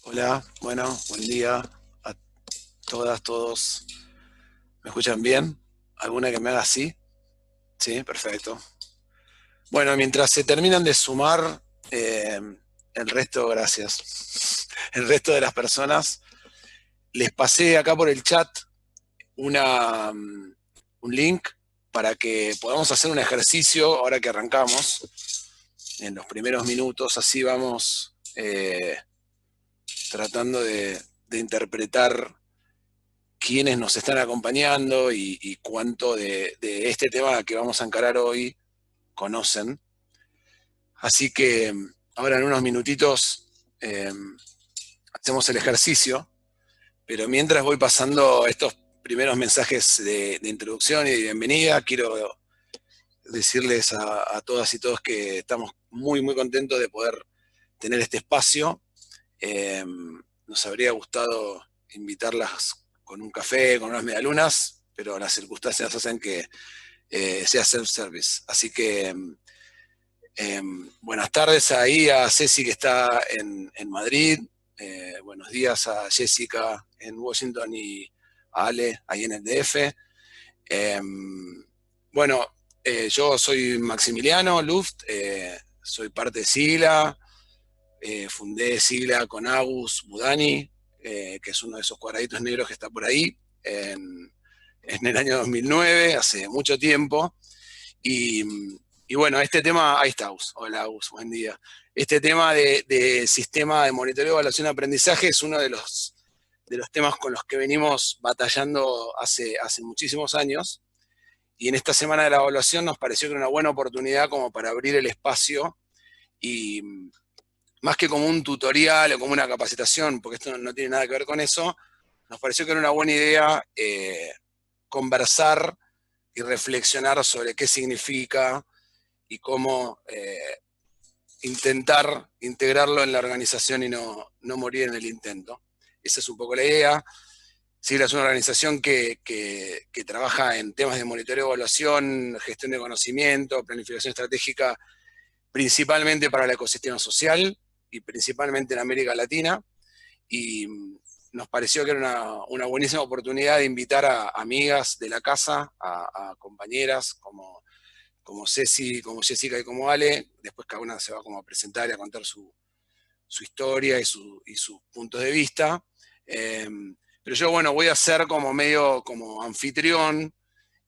Hola, bueno, buen día a todas, todos. ¿Me escuchan bien? ¿Alguna que me haga así? Sí, perfecto. Bueno, mientras se terminan de sumar el resto, gracias. El resto de las personas, les pasé acá por el chat un link para que podamos hacer un ejercicio ahora que arrancamos en los primeros minutos. Así vamos tratando de interpretar quiénes nos están acompañando y cuánto de este tema que vamos a encarar hoy conocen. Así que ahora en unos minutitos hacemos el ejercicio, pero mientras voy pasando estos primeros mensajes de introducción y de bienvenida, quiero decirles a todas y todos que estamos muy, muy contentos de poder tener este espacio. Nos habría gustado invitarlas con un café, con unas medialunas, pero las circunstancias hacen que sea self-service. Así que buenas tardes ahí a Ceci que está en Madrid, buenos días a Jessica en Washington y a Ale ahí en el DF. Eh, bueno, yo soy Maximiliano Luft, soy parte de Sigla, fundé Sigla con Agus Budani, que es uno de esos cuadraditos negros que está por ahí, en el año 2009, hace mucho tiempo. Y, y bueno, este tema, ahí está Agus, hola Agus, buen día. Este tema de sistema de monitoreo, evaluación y aprendizaje es uno de los temas con los que venimos batallando hace muchísimos años. Y en esta semana de la evaluación nos pareció que era una buena oportunidad como para abrir el espacio y más que como un tutorial o como una capacitación, porque esto no tiene nada que ver con eso, nos pareció que era una buena idea conversar y reflexionar sobre qué significa y cómo intentar integrarlo en la organización y no morir en el intento. Esa es un poco la idea. Sigla es una organización que trabaja en temas de monitoreo, evaluación, gestión de conocimiento, planificación estratégica, principalmente para el ecosistema social y principalmente en América Latina. Y nos pareció que era una buenísima oportunidad de invitar a amigas de la casa, a compañeras como Ceci, como Jessica y como Ale. Después cada una se va como a presentar y a contar su historia y sus puntos de vista. Pero yo, bueno, voy a ser como medio como anfitrión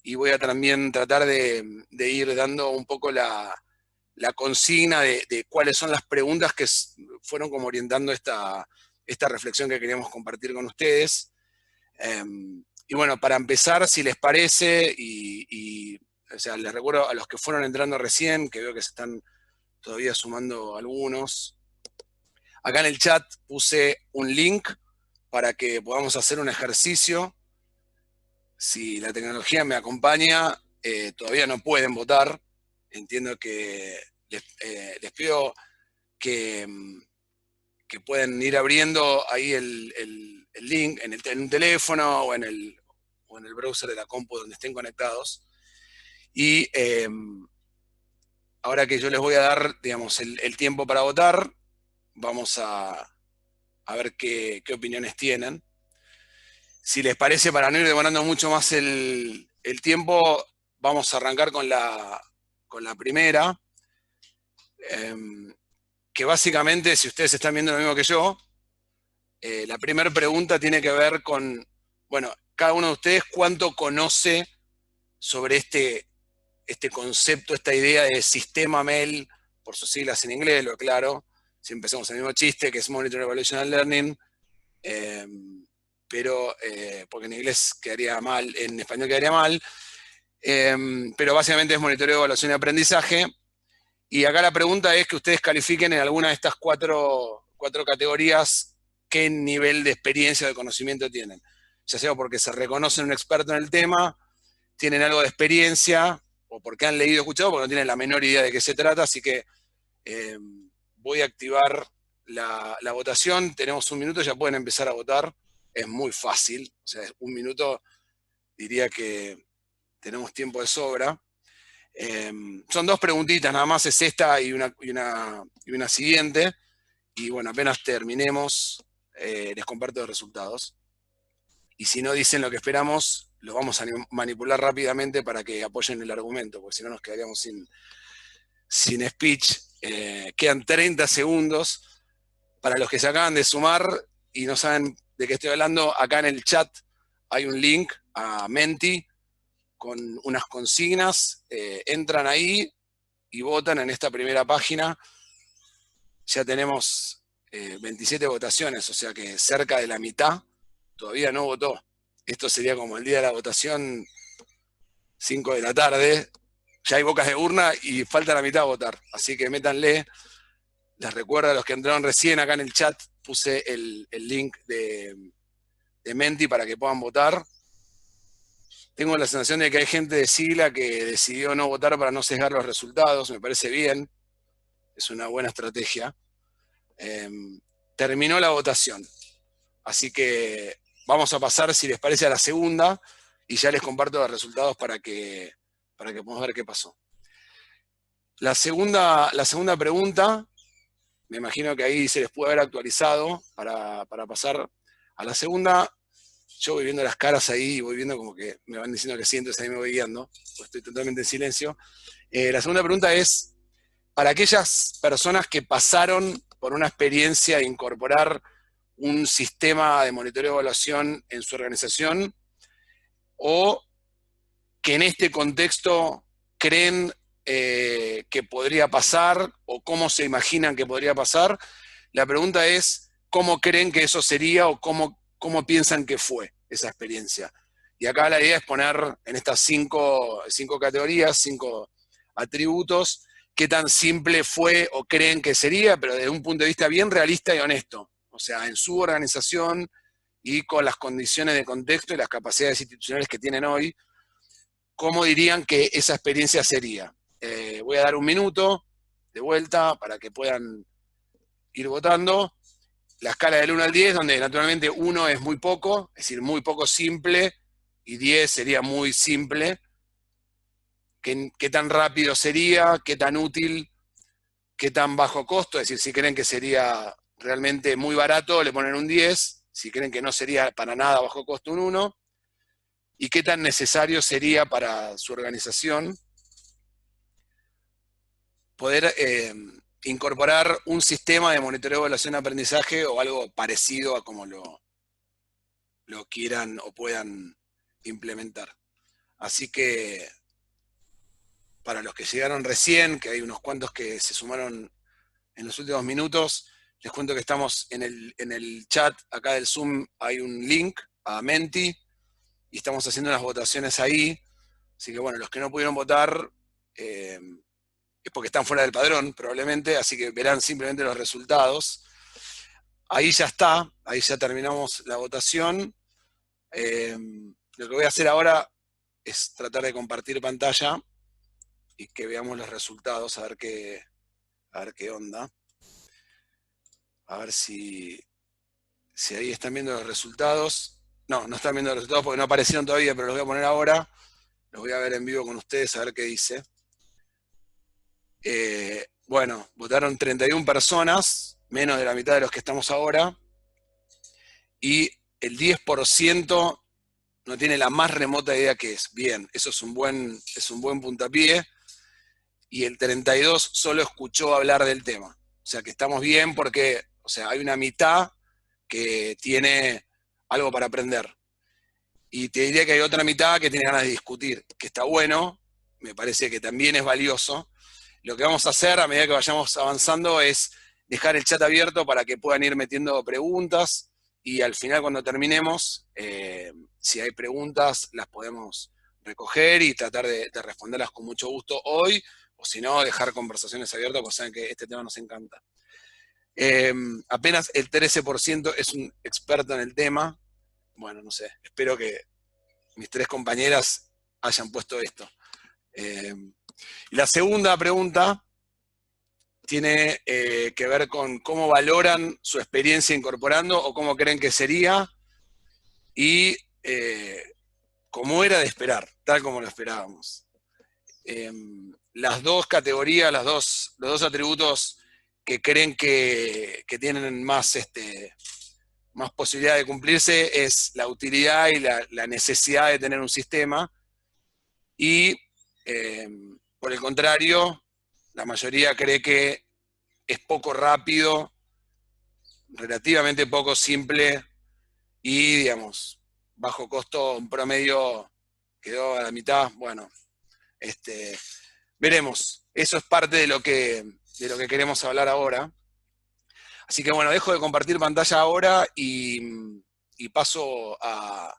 y voy a también tratar de ir dando un poco la consigna de cuáles son las preguntas que fueron como orientando esta reflexión que queríamos compartir con ustedes. Y bueno, para empezar, si les parece, o sea, les recuerdo a los que fueron entrando recién, que veo que se están todavía sumando algunos. Acá en el chat puse un link para que podamos hacer un ejercicio. Si la tecnología me acompaña, todavía no pueden votar. Entiendo que les pido que pueden ir abriendo ahí el link en un teléfono o en el browser de la compu donde estén conectados. Y ahora que yo les voy a dar, digamos, el tiempo para votar, vamos a ver qué opiniones tienen. Si les parece, para no ir demorando mucho más el tiempo, vamos a arrancar con la primera, que básicamente, si ustedes están viendo lo mismo que yo, la primera pregunta tiene que ver con, bueno, cada uno de ustedes cuánto conoce sobre este concepto, esta idea de sistema MEL, por sus siglas en inglés, lo aclaro, si empezamos el mismo chiste, que es Monitor Evaluation and Learning, pero porque en inglés quedaría mal, en español quedaría mal, pero básicamente es monitoreo, evaluación y aprendizaje. Y acá la pregunta es que ustedes califiquen en alguna de estas cuatro categorías qué nivel de experiencia o de conocimiento tienen. Ya sea porque se reconocen un experto en el tema, tienen algo de experiencia, o porque han leído o escuchado, porque no tienen la menor idea de qué se trata. Así que voy a activar la votación. Tenemos un minuto, ya pueden empezar a votar. Es muy fácil, o sea, un minuto diría que tenemos tiempo de sobra. Son dos preguntitas, nada más es esta y una siguiente. Y bueno, apenas terminemos, les comparto los resultados. Y si no dicen lo que esperamos, lo vamos a manipular rápidamente para que apoyen el argumento, porque si no nos quedaríamos sin speech. Quedan 30 segundos. Para los que se acaban de sumar y no saben de qué estoy hablando, acá en el chat hay un link a Menti con unas consignas. Entran ahí y votan en esta primera página. Ya tenemos 27 votaciones, o sea que cerca de la mitad todavía no votó. Esto sería como el día de la votación, 5 de la tarde. Ya hay bocas de urna y falta la mitad a votar. Así que métanle. Les recuerdo a los que entraron recién acá en el chat, puse el link de Menti para que puedan votar. Tengo la sensación de que hay gente de sigla que decidió no votar para no sesgar los resultados. Me parece bien. Es una buena estrategia. Terminó la votación. Así que vamos a pasar, si les parece, a la segunda y ya les comparto los resultados para que podamos ver qué pasó. La segunda pregunta, me imagino que ahí se les puede haber actualizado para pasar a la segunda. Yo voy viendo las caras ahí y voy viendo como que me van diciendo que sí, entonces ahí me voy guiando, pues estoy totalmente en silencio. La segunda pregunta es, para aquellas personas que pasaron por una experiencia de incorporar un sistema de monitoreo y evaluación en su organización, o que en este contexto creen que podría pasar, o cómo se imaginan que podría pasar, la pregunta es, ¿cómo creen que eso sería o cómo piensan que fue esa experiencia? Y acá la idea es poner en estas cinco categorías, 5 atributos, qué tan simple fue o creen que sería, pero desde un punto de vista bien realista y honesto. O sea, en su organización y con las condiciones de contexto y las capacidades institucionales que tienen hoy, ¿cómo dirían que esa experiencia sería? Voy a dar un minuto de vuelta para que puedan ir votando. La escala del 1 al 10, donde naturalmente 1 es muy poco, es decir, muy poco simple, y 10 sería muy simple. ¿Qué tan rápido sería? ¿Qué tan útil? ¿Qué tan bajo costo? Es decir, si creen que sería realmente muy barato, le ponen un 10. Si creen que no sería para nada bajo costo, un 1. ¿Y qué tan necesario sería para su organización poder incorporar un sistema de monitoreo, evaluación y aprendizaje o algo parecido a como lo quieran o puedan implementar? Así que para los que llegaron recién, que hay unos cuantos que se sumaron en los últimos minutos, les cuento que estamos en el chat acá del Zoom, hay un link a Menti y estamos haciendo unas votaciones ahí. Así que bueno, los que no pudieron votar es porque están fuera del padrón probablemente, así que verán simplemente los resultados. Ahí ya está, ahí ya terminamos la votación. Lo que voy a hacer ahora es tratar de compartir pantalla y que veamos los resultados, a ver qué onda. A ver si ahí están viendo los resultados. No, no están viendo los resultados porque no aparecieron todavía, pero los voy a poner ahora. Los voy a ver en vivo con ustedes, a ver qué dice. Bueno, votaron 31 personas, menos de la mitad de los que estamos ahora, y el 10% no tiene la más remota idea qué es. Bien, eso es un buen puntapié, y el 32 solo escuchó hablar del tema. O sea que estamos bien porque, o sea, hay una mitad que tiene algo para aprender. Y te diría que hay otra mitad que tiene ganas de discutir, que está bueno, me parece que también es valioso. Lo que vamos a hacer a medida que vayamos avanzando es dejar el chat abierto para que puedan ir metiendo preguntas y al final cuando terminemos, si hay preguntas, las podemos recoger y tratar de responderlas con mucho gusto hoy, o si no, dejar conversaciones abiertas, porque saben que este tema nos encanta. Apenas el 13% es un experto en el tema. Bueno, no sé, espero que mis 3 compañeras hayan puesto esto. La segunda pregunta tiene que ver con cómo valoran su experiencia incorporando o cómo creen que sería y cómo era de esperar, tal como lo esperábamos. Las dos categorías, los dos atributos que creen que tienen más más posibilidad de cumplirse es la utilidad y la necesidad de tener un sistema, y por el contrario, la mayoría cree que es poco rápido, relativamente poco simple y, digamos, bajo costo, un promedio quedó a la mitad. Bueno, veremos. Eso es parte de lo que queremos hablar ahora. Así que bueno, dejo de compartir pantalla ahora y paso a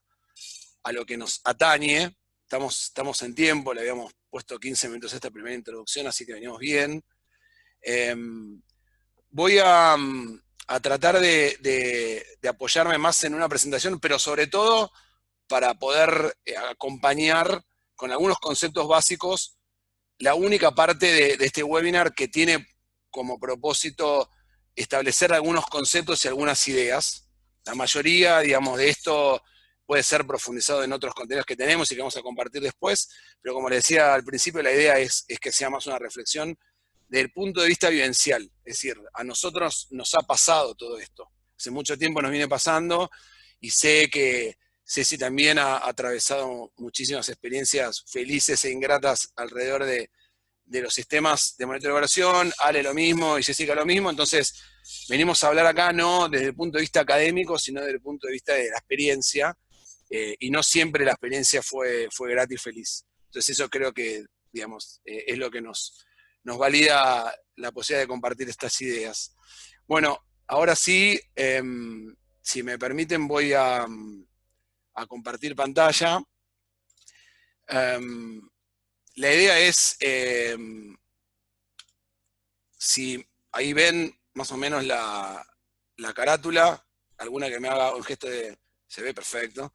lo que nos atañe. Estamos en tiempo, le habíamos puesto 15 minutos a esta primera introducción, así que venimos bien. Voy a tratar de apoyarme más en una presentación, pero sobre todo para poder acompañar con algunos conceptos básicos la única parte de este webinar que tiene como propósito establecer algunos conceptos y algunas ideas. La mayoría, digamos, de esto puede ser profundizado en otros contenidos que tenemos y que vamos a compartir después, pero como les decía al principio, la idea es que sea más una reflexión desde el punto de vista vivencial. Es decir, a nosotros nos ha pasado todo esto. Hace mucho tiempo nos viene pasando y sé que Ceci también ha atravesado muchísimas experiencias felices e ingratas alrededor de los sistemas de monitoreo de evaluación, Ale lo mismo y Jessica lo mismo. Entonces venimos a hablar acá no desde el punto de vista académico, sino desde el punto de vista de la experiencia, y no siempre la experiencia fue grata y feliz. Entonces eso creo que, digamos, es lo que nos valida la posibilidad de compartir estas ideas. Bueno, ahora sí, si me permiten, voy a compartir pantalla. La idea es, si ahí ven más o menos la carátula, alguna que me haga un gesto de... Se ve perfecto.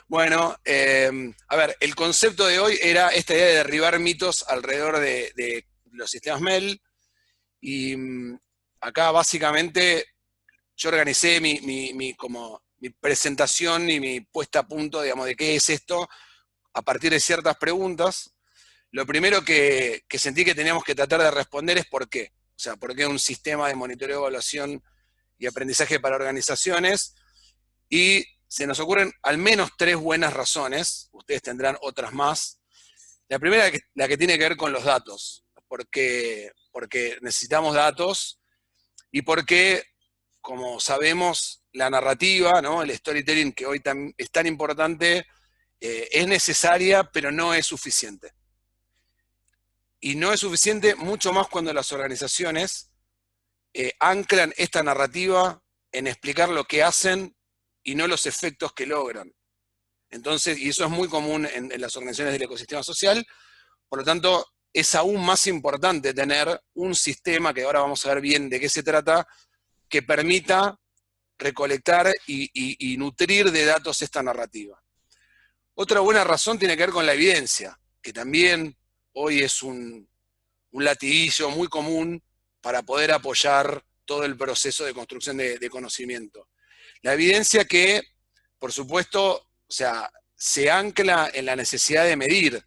Bueno, a ver, el concepto de hoy era esta idea de derribar mitos alrededor de los sistemas MEL, y acá básicamente yo organicé mi presentación y mi puesta a punto, digamos, de qué es esto, a partir de ciertas preguntas. Lo primero que sentí que teníamos que tratar de responder es por qué. O sea, por qué un sistema de monitoreo, evaluación y aprendizaje para organizaciones. Y se nos ocurren al menos 3 buenas razones, ustedes tendrán otras más. La primera, la que tiene que ver con los datos, porque necesitamos datos y porque, como sabemos, la narrativa, ¿no? El storytelling, que hoy es tan importante, es necesaria, pero no es suficiente. Y no es suficiente, mucho más cuando las organizaciones anclan esta narrativa en explicar lo que hacen y no los efectos que logran. Entonces, y eso es muy común en las organizaciones del ecosistema social, por lo tanto, es aún más importante tener un sistema, que ahora vamos a ver bien de qué se trata, que permita recolectar y nutrir de datos esta narrativa. Otra buena razón tiene que ver con la evidencia, que también hoy es un latiguillo muy común para poder apoyar todo el proceso de construcción de conocimiento. La evidencia que, por supuesto, o sea, se ancla en la necesidad de medir.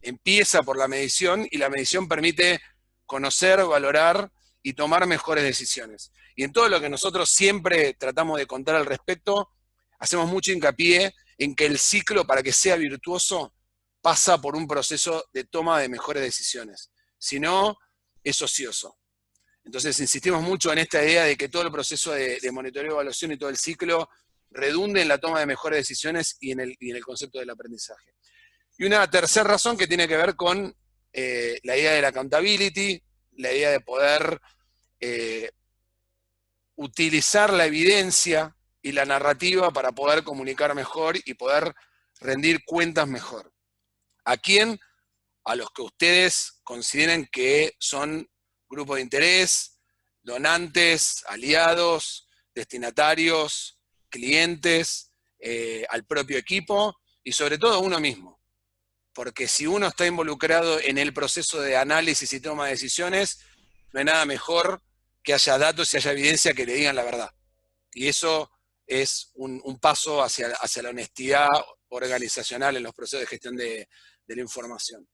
Empieza por la medición y la medición permite conocer, valorar y tomar mejores decisiones. Y en todo lo que nosotros siempre tratamos de contar al respecto, hacemos mucho hincapié en que el ciclo, para que sea virtuoso, pasa por un proceso de toma de mejores decisiones. Si no, es ocioso. Entonces insistimos mucho en esta idea de que todo el proceso de monitoreo, evaluación y todo el ciclo redunde en la toma de mejores decisiones y en el concepto del aprendizaje. Y una tercera razón que tiene que ver con la idea de la accountability, la idea de poder utilizar la evidencia y la narrativa para poder comunicar mejor y poder rendir cuentas mejor. ¿A quién? A los que ustedes consideren que son grupos de interés, donantes, aliados, destinatarios, clientes, al propio equipo y sobre todo a uno mismo. Porque si uno está involucrado en el proceso de análisis y toma de decisiones, no hay nada mejor que haya datos y haya evidencia que le digan la verdad. Y eso es un paso hacia la honestidad organizacional en los procesos de gestión de la información.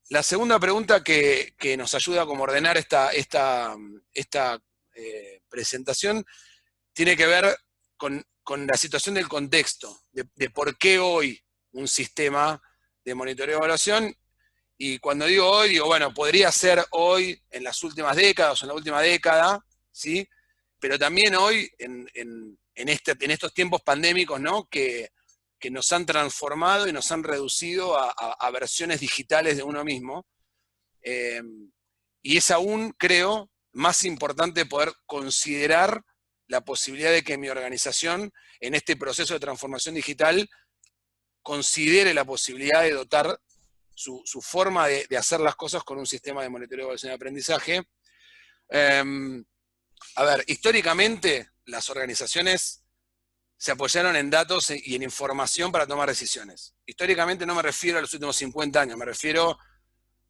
La segunda pregunta que nos ayuda a como ordenar esta presentación tiene que ver con la situación del contexto, de por qué hoy un sistema de monitoreo y evaluación. Y cuando digo hoy, digo, bueno, podría ser hoy en las últimas décadas o en la última década, ¿sí? Pero también hoy en estos tiempos pandémicos, ¿no? Que nos han transformado y nos han reducido a versiones digitales de uno mismo. Y es aún, creo, más importante poder considerar la posibilidad de que mi organización, en este proceso de transformación digital, considere la posibilidad de dotar su forma de hacer las cosas con un sistema de monitoreo, evaluación y aprendizaje. A ver, históricamente las organizaciones se apoyaron en datos y en información para tomar decisiones. Históricamente no me refiero a los últimos 50 años, me refiero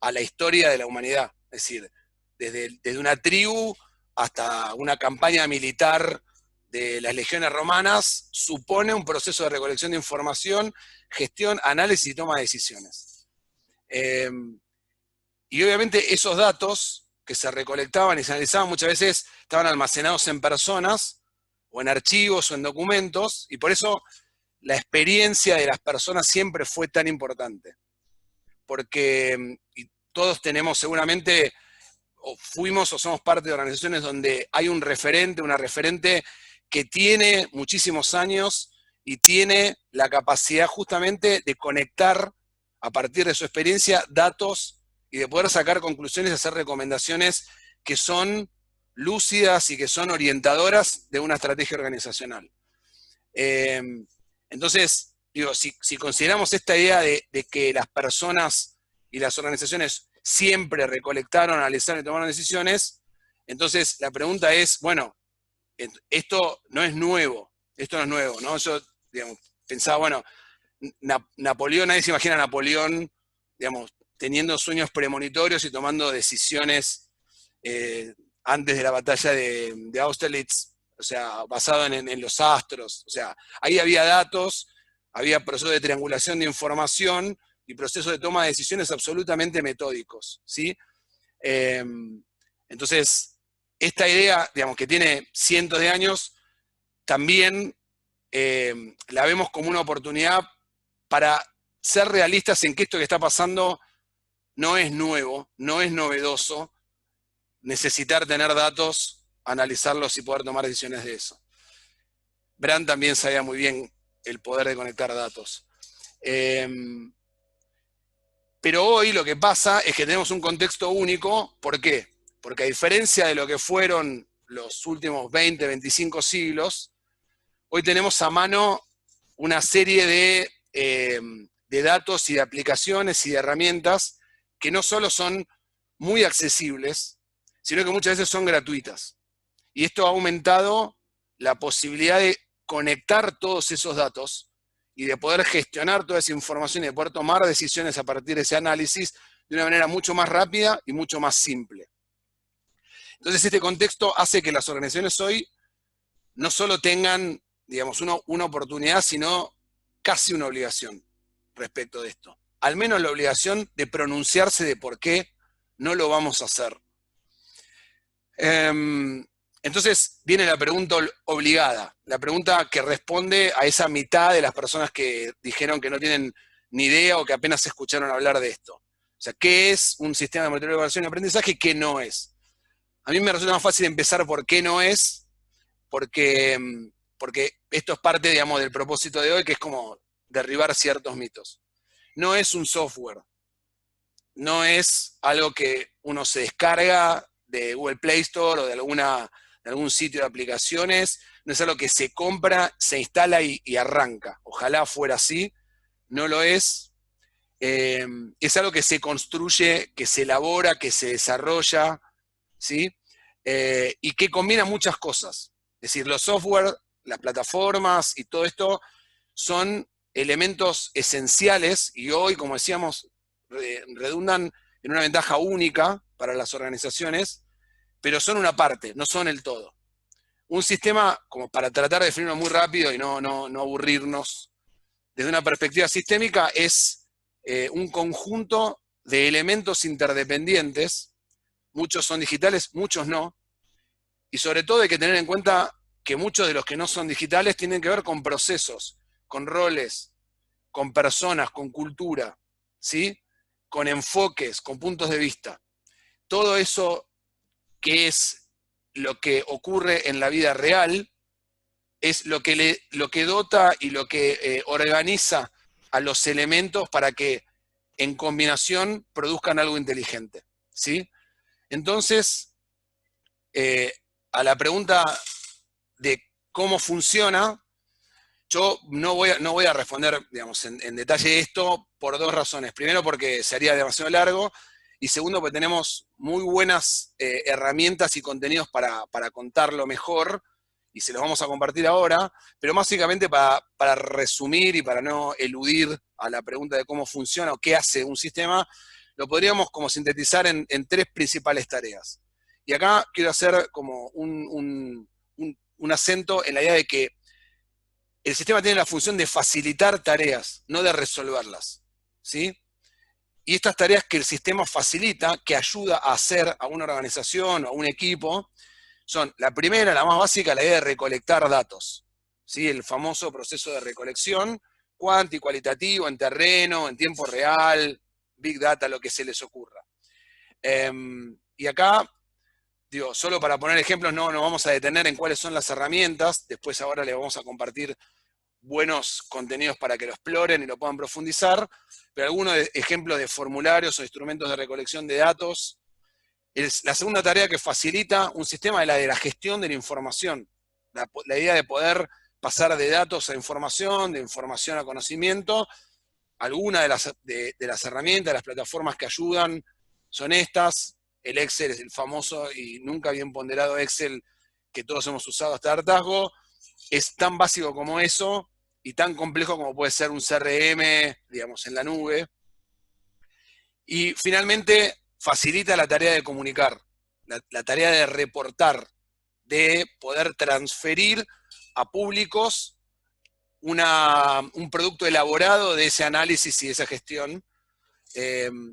a la historia de la humanidad. Es decir, desde una tribu hasta una campaña militar de las legiones romanas, supone un proceso de recolección de información, gestión, análisis y toma de decisiones. Y obviamente esos datos que se recolectaban y se analizaban muchas veces estaban almacenados en personas, o en archivos, o en documentos, y por eso la experiencia de las personas siempre fue tan importante. Porque todos tenemos seguramente, o fuimos o somos parte de organizaciones donde hay un referente, una referente que tiene muchísimos años y tiene la capacidad justamente de conectar a partir de su experiencia datos y de poder sacar conclusiones y hacer recomendaciones que son lúcidas y que son orientadoras de una estrategia organizacional. Entonces, digo, si consideramos esta idea de que las personas y las organizaciones siempre recolectaron, analizaron y tomaron decisiones, entonces la pregunta es, bueno, esto no es nuevo, ¿no? Yo, digamos, pensaba, bueno, Napoleón, nadie se imagina a Napoleón, digamos, teniendo sueños premonitorios y tomando decisiones antes de la batalla de Austerlitz, o sea, basado en los astros, o sea, ahí había datos, había procesos de triangulación de información y procesos de toma de decisiones absolutamente metódicos, ¿sí? Entonces, esta idea, digamos, que tiene cientos de años, también la vemos como una oportunidad para ser realistas en que esto que está pasando no es nuevo, no es novedoso, necesitar tener datos, analizarlos y poder tomar decisiones de eso. Brand también sabía muy bien el poder de conectar datos. Pero hoy lo que pasa es que tenemos un contexto único. ¿Por qué? Porque a diferencia de lo que fueron los últimos 20, 25 siglos, hoy tenemos a mano una serie de datos y de aplicaciones y de herramientas que no solo son muy accesibles, sino que muchas veces son gratuitas. Y esto ha aumentado la posibilidad de conectar todos esos datos y de poder gestionar toda esa información y de poder tomar decisiones a partir de ese análisis de una manera mucho más rápida y mucho más simple. Entonces este contexto hace que las organizaciones hoy no solo tengan, digamos, una oportunidad, sino casi una obligación respecto de esto. Al menos la obligación de pronunciarse de por qué no lo vamos a hacer. Entonces viene la pregunta obligada, la pregunta que responde a esa mitad de las personas que dijeron que no tienen ni idea o que apenas escucharon hablar de esto. O sea, ¿qué es un sistema de monitoreo, evaluación y aprendizaje y qué no es? A mí me resulta más fácil empezar por qué no es, porque esto es parte, digamos, del propósito de hoy, que es como derribar ciertos mitos. No es un software, no es algo que uno se descarga de Google Play Store o de algún sitio de aplicaciones, no es algo que se compra, se instala y arranca. Ojalá fuera así, no lo es. Es algo que se construye, que se elabora, que se desarrolla, ¿sí? Y que combina muchas cosas. Es decir, los software, las plataformas y todo esto son elementos esenciales y hoy, como decíamos, redundan en una ventaja única para las organizaciones, pero son una parte, no son el todo. Un sistema, como para tratar de definirlo muy rápido y no aburrirnos, desde una perspectiva sistémica, es un conjunto de elementos interdependientes, muchos son digitales, muchos no, y sobre todo hay que tener en cuenta que muchos de los que no son digitales tienen que ver con procesos, con roles, con personas, con cultura, ¿sí? Con enfoques, con puntos de vista. Todo eso que es lo que ocurre en la vida real es lo que dota y lo que organiza a los elementos para que en combinación produzcan algo inteligente, ¿sí? Entonces, a la pregunta de cómo funciona, yo no voy a responder, digamos, en detalle esto por dos razones. Primero, porque sería demasiado largo, y segundo, porque tenemos muy buenas herramientas y contenidos para contarlo mejor, y se los vamos a compartir ahora, pero básicamente para resumir y para no eludir a la pregunta de cómo funciona o qué hace un sistema, lo podríamos como sintetizar en tres principales tareas. Y acá quiero hacer como un acento en la idea de que el sistema tiene la función de facilitar tareas, no de resolverlas, ¿sí? Y estas tareas que el sistema facilita, que ayuda a hacer a una organización o a un equipo, son la primera, la más básica, la idea de recolectar datos, ¿sí? El famoso proceso de recolección, cuanti, cualitativo, en terreno, en tiempo real, big data, lo que se les ocurra. Y acá, digo, solo para poner ejemplos, no nos vamos a detener en cuáles son las herramientas, después ahora les vamos a compartir buenos contenidos para que lo exploren y lo puedan profundizar, pero algunos ejemplos de formularios o instrumentos de recolección de datos. La segunda tarea que facilita un sistema es la de la gestión de la información, la idea de poder pasar de datos a información, de información a conocimiento. Algunas de las herramientas, de las plataformas que ayudan son estas. El Excel es el famoso y nunca bien ponderado Excel que todos hemos usado hasta hartazgo. Es tan básico como eso y tan complejo como puede ser un CRM, digamos, en la nube. Y finalmente facilita la tarea de comunicar, la tarea de reportar, de poder transferir a públicos un producto elaborado de ese análisis y de esa gestión.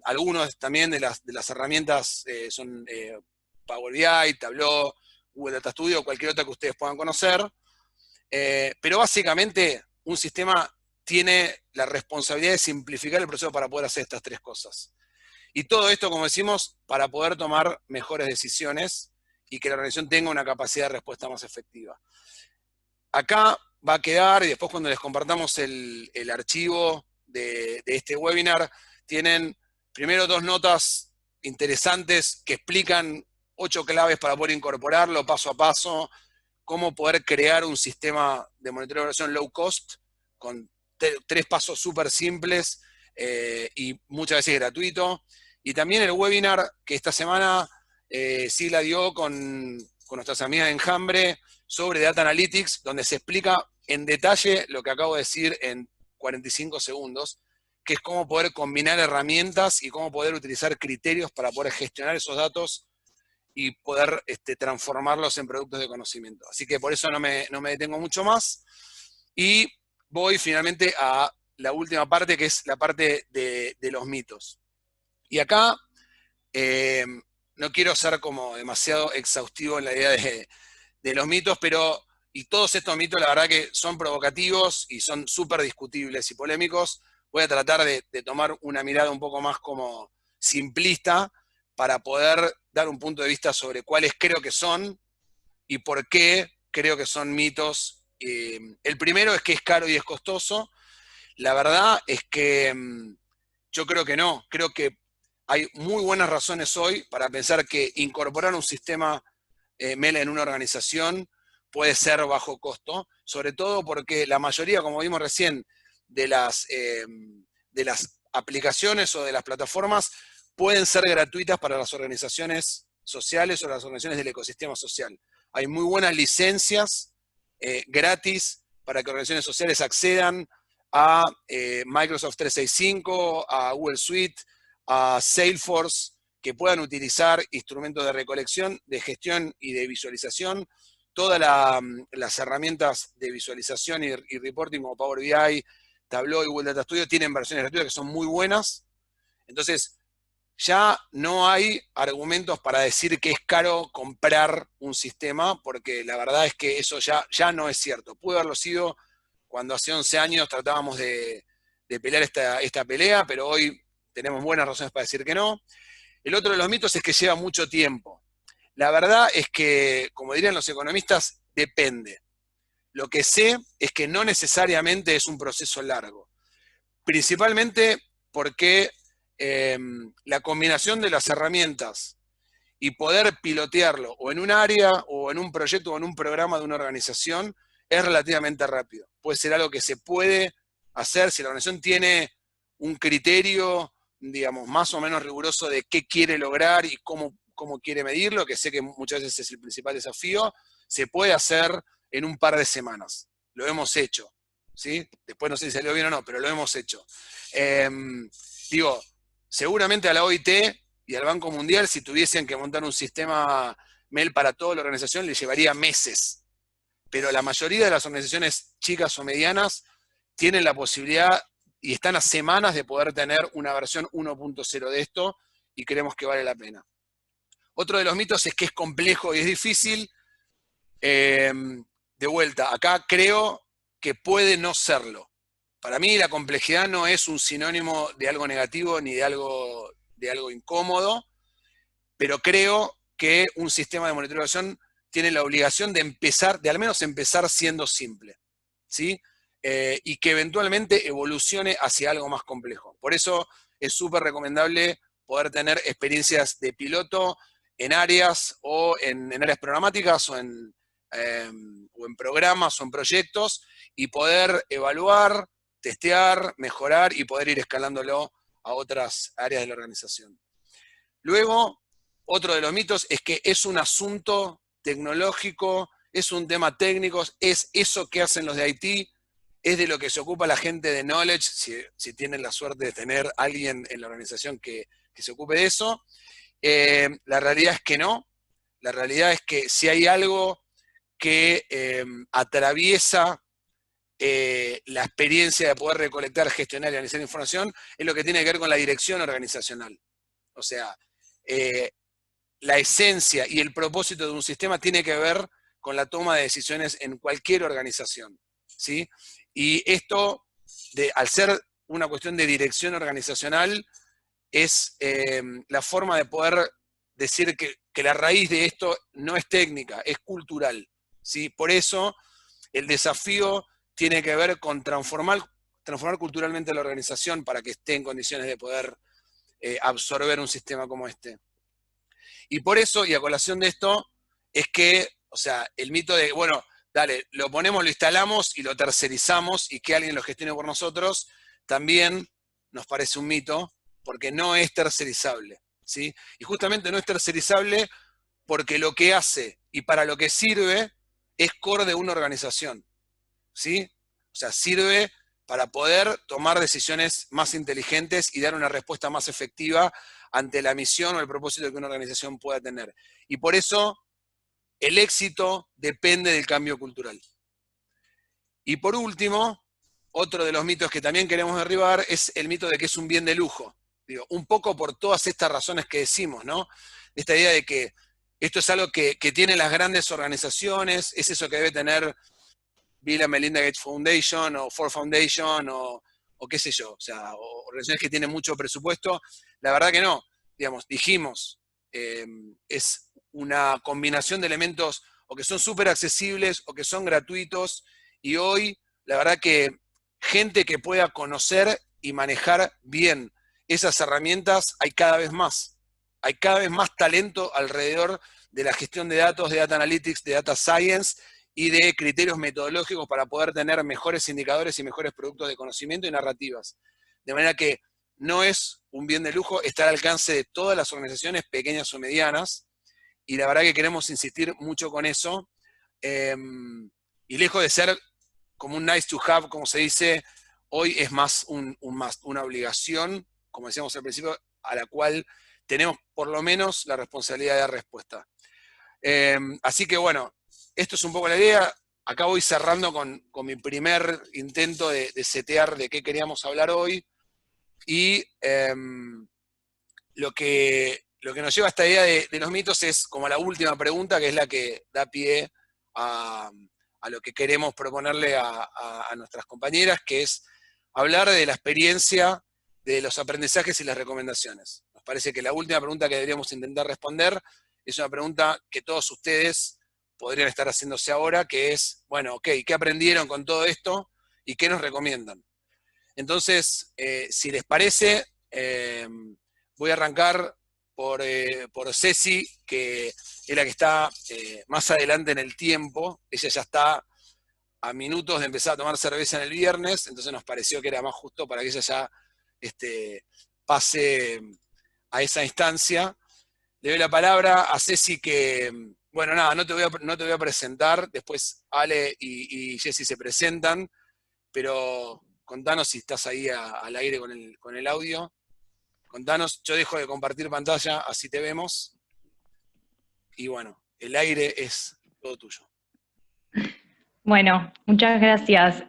Algunos también de las herramientas son Power BI, Tableau, Google Data Studio, cualquier otra que ustedes puedan conocer. Pero básicamente un sistema tiene la responsabilidad de simplificar el proceso para poder hacer estas tres cosas. Y todo esto, como decimos, para poder tomar mejores decisiones y que la organización tenga una capacidad de respuesta más efectiva. Acá va a quedar, y después cuando les compartamos el archivo de este webinar, tienen primero dos notas interesantes que explican 8 claves para poder incorporarlo paso a paso, cómo poder crear un sistema de monitoreo de evaluación low cost, con 3 pasos súper simples y muchas veces gratuito. Y también el webinar que esta semana Sila dio con nuestras amigas de Enjambre sobre Data Analytics, donde se explica en detalle lo que acabo de decir en 45 segundos, que es cómo poder combinar herramientas y cómo poder utilizar criterios para poder gestionar esos datos y poder transformarlos en productos de conocimiento. Así que por eso no me detengo mucho más. Y voy finalmente a la última parte, que es la parte de los mitos. Y acá no quiero ser como demasiado exhaustivo en la idea de los mitos, pero, y todos estos mitos la verdad que son provocativos y son súper discutibles y polémicos. Voy a tratar de tomar una mirada un poco más como simplista para poder dar un punto de vista sobre cuáles creo que son y por qué creo que son mitos. El primero es que es caro y es costoso. La verdad es que yo creo que no. Creo que hay muy buenas razones hoy para pensar que incorporar un sistema MELE en una organización puede ser bajo costo, sobre todo porque la mayoría, como vimos recién, de las aplicaciones o de las plataformas pueden ser gratuitas para las organizaciones sociales o las organizaciones del ecosistema social. Hay muy buenas licencias gratis para que organizaciones sociales accedan a Microsoft 365, a Google Suite, a Salesforce, que puedan utilizar instrumentos de recolección, de gestión y de visualización. Todas las herramientas de visualización y reporting como Power BI, Tableau y Google Data Studio tienen versiones gratuitas que son muy buenas. Entonces, ya no hay argumentos para decir que es caro comprar un sistema, porque la verdad es que eso ya no es cierto. Pudo haberlo sido cuando hace 11 años tratábamos de pelear esta pelea, pero hoy tenemos buenas razones para decir que no. El otro de los mitos es que lleva mucho tiempo. La verdad es que, como dirían los economistas, depende. Lo que sé es que no necesariamente es un proceso largo. Principalmente porque la combinación de las herramientas y poder pilotearlo o en un área o en un proyecto o en un programa de una organización es relativamente rápido. Puede ser algo que se puede hacer si la organización tiene un criterio, digamos, más o menos riguroso de qué quiere lograr y cómo quiere medirlo, que sé que muchas veces es el principal desafío, se puede hacer en un par de semanas. Lo hemos hecho, ¿sí? Después no sé si salió bien o no, pero lo hemos hecho. Digo, seguramente a la OIT y al Banco Mundial, si tuviesen que montar un sistema mail para toda la organización, les llevaría meses. Pero la mayoría de las organizaciones chicas o medianas tienen la posibilidad y están a semanas de poder tener una versión 1.0 de esto y creemos que vale la pena. Otro de los mitos es que es complejo y es difícil. De vuelta, acá creo que puede no serlo. Para mí la complejidad no es un sinónimo de algo negativo ni de algo incómodo, pero creo que un sistema de monitorización tiene la obligación de empezar, de al menos empezar siendo simple, ¿sí? Y que eventualmente evolucione hacia algo más complejo. Por eso es súper recomendable poder tener experiencias de piloto en áreas o en áreas programáticas o en programas o en proyectos y poder evaluar, testear, mejorar y poder ir escalándolo a otras áreas de la organización. Luego, otro de los mitos es que es un asunto tecnológico, es un tema técnico, es eso que hacen los de IT, es de lo que se ocupa la gente de Knowledge, si tienen la suerte de tener alguien en la organización que se ocupe de eso. La realidad es que no. La realidad es que si hay algo que atraviesa la experiencia de poder recolectar, gestionar y analizar información, es lo que tiene que ver con la dirección organizacional. O sea, la esencia y el propósito de un sistema tiene que ver con la toma de decisiones en cualquier organización, ¿sí? Y esto, al ser una cuestión de dirección organizacional, es la forma de poder decir que la raíz de esto no es técnica, es cultural, ¿sí? Por eso el desafío tiene que ver con transformar culturalmente la organización para que esté en condiciones de poder absorber un sistema como este. Y por eso, y a colación de esto, es que, o sea, el mito de, bueno, dale, lo ponemos, lo instalamos y lo tercerizamos y que alguien lo gestione por nosotros, también nos parece un mito, porque no es tercerizable, ¿sí? Y justamente no es tercerizable porque lo que hace y para lo que sirve es core de una organización, ¿sí? O sea, sirve para poder tomar decisiones más inteligentes y dar una respuesta más efectiva ante la misión o el propósito que una organización pueda tener. Y por eso el éxito depende del cambio cultural. Y por último, otro de los mitos que también queremos derribar es el mito de que es un bien de lujo. Digo, un poco por todas estas razones que decimos, ¿no? Esta idea de que esto es algo que tienen las grandes organizaciones, es eso que debe tener Bill and Melinda Gates Foundation o Ford Foundation o qué sé yo, o sea, o organizaciones que tienen mucho presupuesto. La verdad que no, digamos, dijimos, es una combinación de elementos o que son súper accesibles o que son gratuitos y hoy, la verdad que gente que pueda conocer y manejar bien esas herramientas hay cada vez más. Hay cada vez más talento alrededor de la gestión de datos, de data analytics, de data science y de criterios metodológicos para poder tener mejores indicadores y mejores productos de conocimiento y narrativas. De manera que no es un bien de lujo, está al alcance de todas las organizaciones, pequeñas o medianas, y la verdad que queremos insistir mucho con eso, y lejos de ser como un nice to have, como se dice, hoy es más una obligación, como decíamos al principio, a la cual tenemos por lo menos la responsabilidad de dar respuesta. Así que bueno, esto es un poco la idea. Acá voy cerrando con mi primer intento de setear de qué queríamos hablar hoy. Y lo que nos lleva a esta idea de los mitos es como la última pregunta, que es la que da pie a lo que queremos proponerle a nuestras compañeras, que es hablar de la experiencia de los aprendizajes y las recomendaciones. Nos parece que la última pregunta que deberíamos intentar responder es una pregunta que todos ustedes podrían estar haciéndose ahora, que es, bueno, ok, ¿qué aprendieron con todo esto y qué nos recomiendan? Entonces, si les parece, voy a arrancar por Ceci, que es la que está más adelante en el tiempo. Ella ya está a minutos de empezar a tomar cerveza en el viernes, entonces nos pareció que era más justo para que ella ya pase a esa instancia. Le doy la palabra a Ceci que, bueno, nada, no te voy a presentar, después Ale y Jessy se presentan, pero contanos si estás ahí al aire con el audio. Contanos, yo dejo de compartir pantalla, así te vemos. Y bueno, el aire es todo tuyo. Bueno, muchas gracias.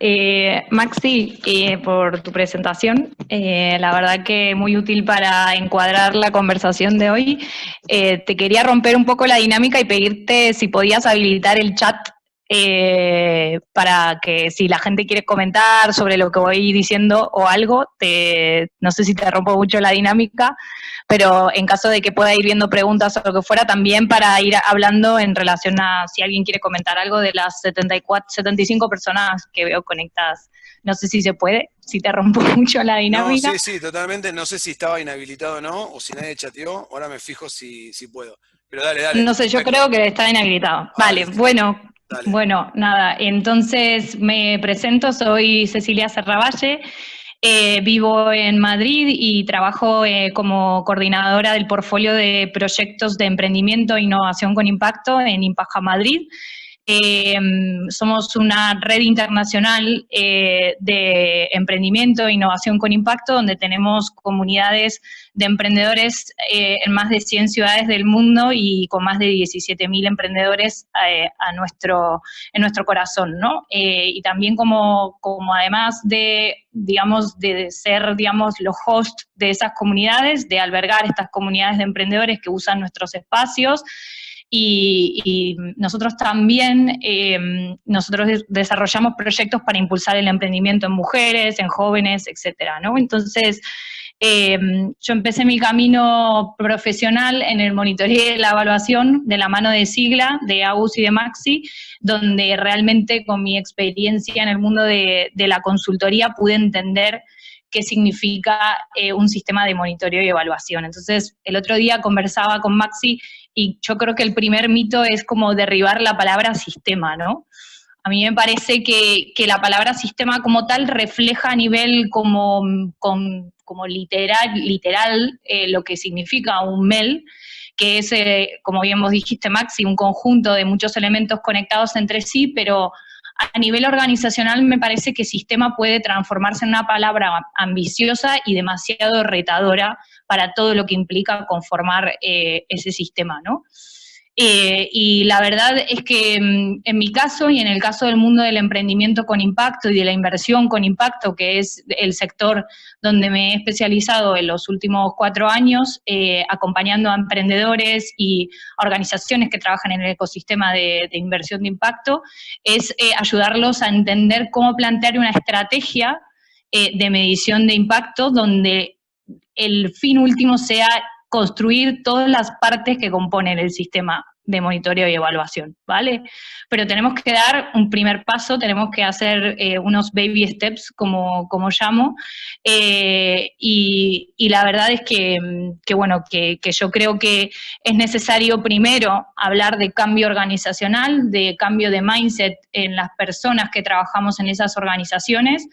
Maxi, por tu presentación. La verdad que muy útil para encuadrar la conversación de hoy. Te quería romper un poco la dinámica y pedirte si podías habilitar el chat para que si la gente quiere comentar sobre lo que voy diciendo o algo, no sé si te rompo mucho la dinámica, pero en caso de que pueda ir viendo preguntas o lo que fuera, también para ir hablando en relación a si alguien quiere comentar algo de las 75 personas que veo conectadas. No sé si se puede, si te rompo mucho la dinámica. No, sí, totalmente. No sé si estaba inhabilitado o no, o si nadie chateó. Ahora me fijo si puedo. Pero dale. No sé, yo creo que está inhabilitado. Vale, listo. Bueno, Dale. Bueno, nada, entonces me presento, soy Cecilia Serravalle, vivo en Madrid y trabajo como coordinadora del portfolio de proyectos de emprendimiento e innovación con impacto en Impaja Madrid. Somos una red internacional de emprendimiento e innovación con impacto, donde tenemos comunidades de emprendedores en más de 100 ciudades del mundo y con más de 17.000 emprendedores en nuestro corazón, ¿no? Y también como además de, digamos, de ser, digamos, los hosts de esas comunidades, de albergar estas comunidades de emprendedores que usan nuestros espacios. Y nosotros también, nosotros desarrollamos proyectos para impulsar el emprendimiento en mujeres, en jóvenes, etcétera, ¿no? Entonces, yo empecé mi camino profesional en el monitoreo y la evaluación de la mano de Sigla, de Agus y de Maxi, donde realmente con mi experiencia en el mundo de la consultoría pude entender qué significa un sistema de monitoreo y evaluación. Entonces, el otro día conversaba con Maxi y yo creo que el primer mito es como derribar la palabra sistema, ¿no? A mí me parece que la palabra sistema como tal refleja a nivel como literal lo que significa un MEL, que es, como bien vos dijiste, Maxi, un conjunto de muchos elementos conectados entre sí, pero a nivel organizacional me parece que sistema puede transformarse en una palabra ambiciosa y demasiado retadora para todo lo que implica conformar ese sistema, ¿no? Y la verdad es que en mi caso y en el caso del mundo del emprendimiento con impacto y de la inversión con impacto, que es el sector donde me he especializado en los últimos 4 años, acompañando a emprendedores y a organizaciones que trabajan en el ecosistema de inversión de impacto, es ayudarlos a entender cómo plantear una estrategia de medición de impacto donde el fin último sea construir todas las partes que componen el sistema de monitoreo y evaluación, ¿vale? Pero tenemos que dar un primer paso, tenemos que hacer unos baby steps, como llamo, y la verdad es que yo creo que es necesario primero hablar de cambio organizacional, de cambio de mindset en las personas que trabajamos en esas organizaciones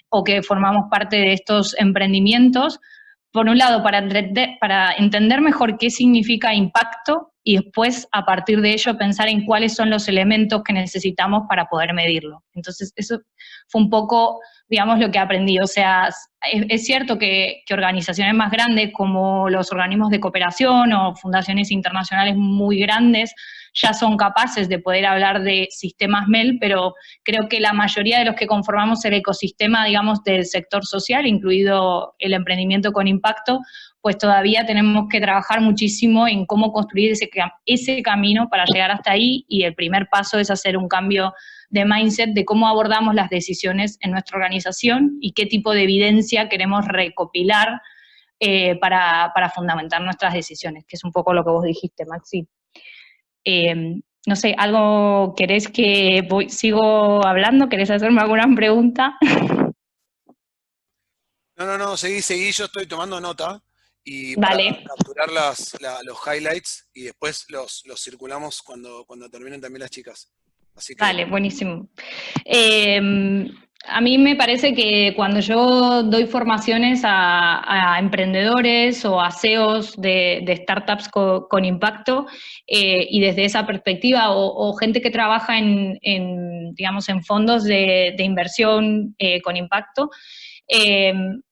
o que formamos parte de estos emprendimientos. Por un lado, para entender mejor qué significa impacto y después, a partir de ello, pensar en cuáles son los elementos que necesitamos para poder medirlo. Entonces, eso fue un poco, digamos, lo que aprendí. O sea, es cierto que organizaciones más grandes como los organismos de cooperación o fundaciones internacionales muy grandes ya son capaces de poder hablar de sistemas MEL, pero creo que la mayoría de los que conformamos el ecosistema, digamos, del sector social, incluido el emprendimiento con impacto, pues todavía tenemos que trabajar muchísimo en cómo construir ese camino para llegar hasta ahí, y el primer paso es hacer un cambio de mindset de cómo abordamos las decisiones en nuestra organización y qué tipo de evidencia queremos recopilar para fundamentar nuestras decisiones, que es un poco lo que vos dijiste, Maxi. No sé, ¿algo querés que sigo hablando? ¿Querés hacerme alguna pregunta? No, seguí, yo estoy tomando nota y para Vale. capturar los highlights y después los circulamos cuando terminen también las chicas. Así que... Vale, buenísimo. A mí me parece que cuando yo doy formaciones a emprendedores o a CEOs de startups con impacto, y desde esa perspectiva, o gente que trabaja digamos, en fondos de inversión con impacto,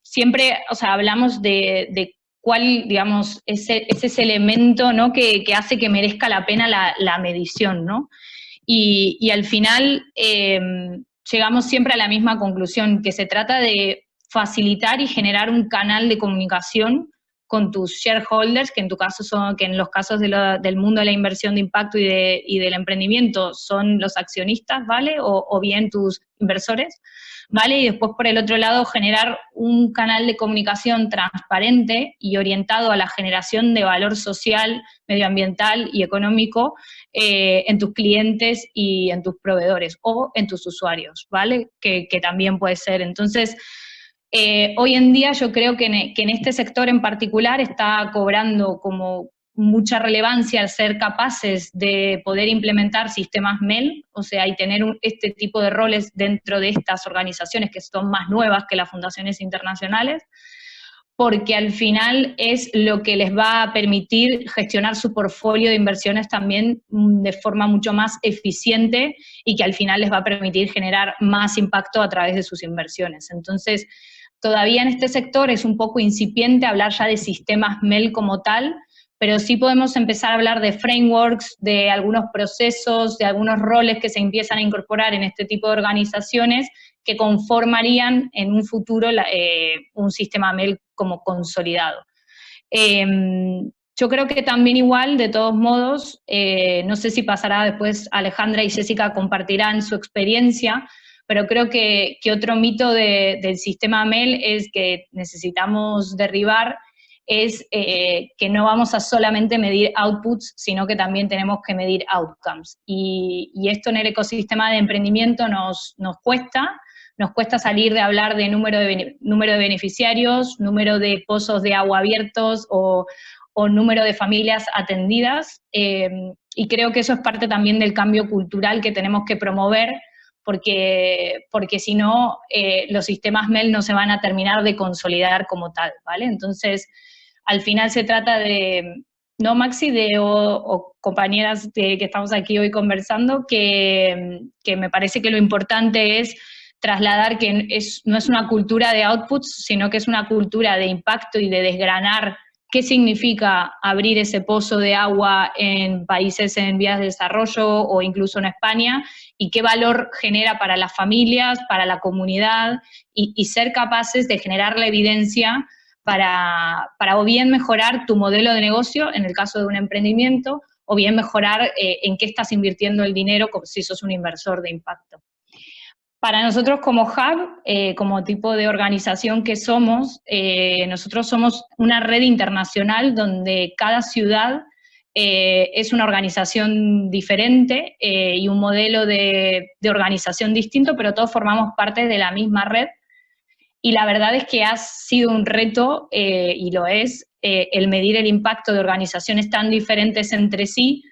siempre, o sea, hablamos de cuál, digamos, es ese elemento, ¿no?, que hace que merezca la pena la medición, ¿no? Y al final llegamos siempre a la misma conclusión, que se trata de facilitar y generar un canal de comunicación con tus shareholders, que en tu caso que en los casos del mundo de la inversión de impacto y del emprendimiento son los accionistas, ¿vale? O bien tus inversores, ¿vale? Y después, por el otro lado, generar un canal de comunicación transparente y orientado a la generación de valor social, medioambiental y económico en tus clientes y en tus proveedores o en tus usuarios, ¿vale? Que también puede ser. Entonces, hoy en día yo creo que en este sector en particular está cobrando como mucha relevancia al ser capaces de poder implementar sistemas MEL, o sea, y tener este tipo de roles dentro de estas organizaciones que son más nuevas que las fundaciones internacionales, porque al final es lo que les va a permitir gestionar su portfolio de inversiones también de forma mucho más eficiente y que al final les va a permitir generar más impacto a través de sus inversiones. Entonces, todavía en este sector es un poco incipiente hablar ya de sistemas MEL como tal, pero sí podemos empezar a hablar de frameworks, de algunos procesos, de algunos roles que se empiezan a incorporar en este tipo de organizaciones que conformarían en un futuro un sistema MEL como consolidado. Yo creo que también igual, de todos modos, no sé si pasará después, Alejandra y Jessica compartirán su experiencia, pero creo que otro mito del sistema MEL es que necesitamos derribar, es que no vamos a solamente medir outputs, sino que también tenemos que medir outcomes. Y esto en el ecosistema de emprendimiento nos cuesta salir de hablar de número de beneficiarios, número de pozos de agua abiertos o número de familias atendidas, y creo que eso es parte también del cambio cultural que tenemos que promover, porque si no, los sistemas MEL no se van a terminar de consolidar como tal, ¿vale? Entonces, al final se trata de, ¿no, Maxi? O compañeras que estamos aquí hoy conversando, que me parece que lo importante es trasladar que no es una cultura de outputs, sino que es una cultura de impacto y de desgranar qué significa abrir ese pozo de agua en países en vías de desarrollo o incluso en España, y qué valor genera para las familias, para la comunidad, y ser capaces de generar la evidencia para o bien mejorar tu modelo de negocio, en el caso de un emprendimiento, o bien mejorar en qué estás invirtiendo el dinero si sos un inversor de impacto. Para nosotros como Hub, como tipo de organización que somos, nosotros somos una red internacional donde cada ciudad es una organización diferente y un modelo de organización distinto, pero todos formamos parte de la misma red. Y la verdad es que ha sido un reto, y lo es, el medir el impacto de organizaciones tan diferentes entre sí,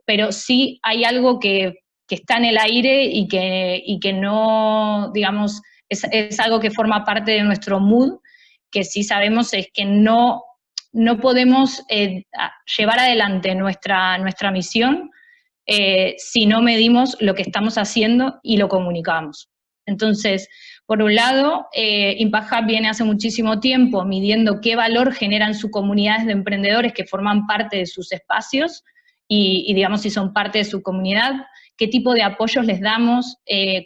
pero sí hay algo que está en el aire y que no, digamos, es algo que forma parte de nuestro mood, que sí sabemos es que no podemos llevar adelante nuestra misión si no medimos lo que estamos haciendo y lo comunicamos. Entonces, por un lado, Impact Hub viene hace muchísimo tiempo midiendo qué valor generan sus comunidades de emprendedores que forman parte de sus espacios, y digamos si son parte de su comunidad, qué tipo de apoyos les damos,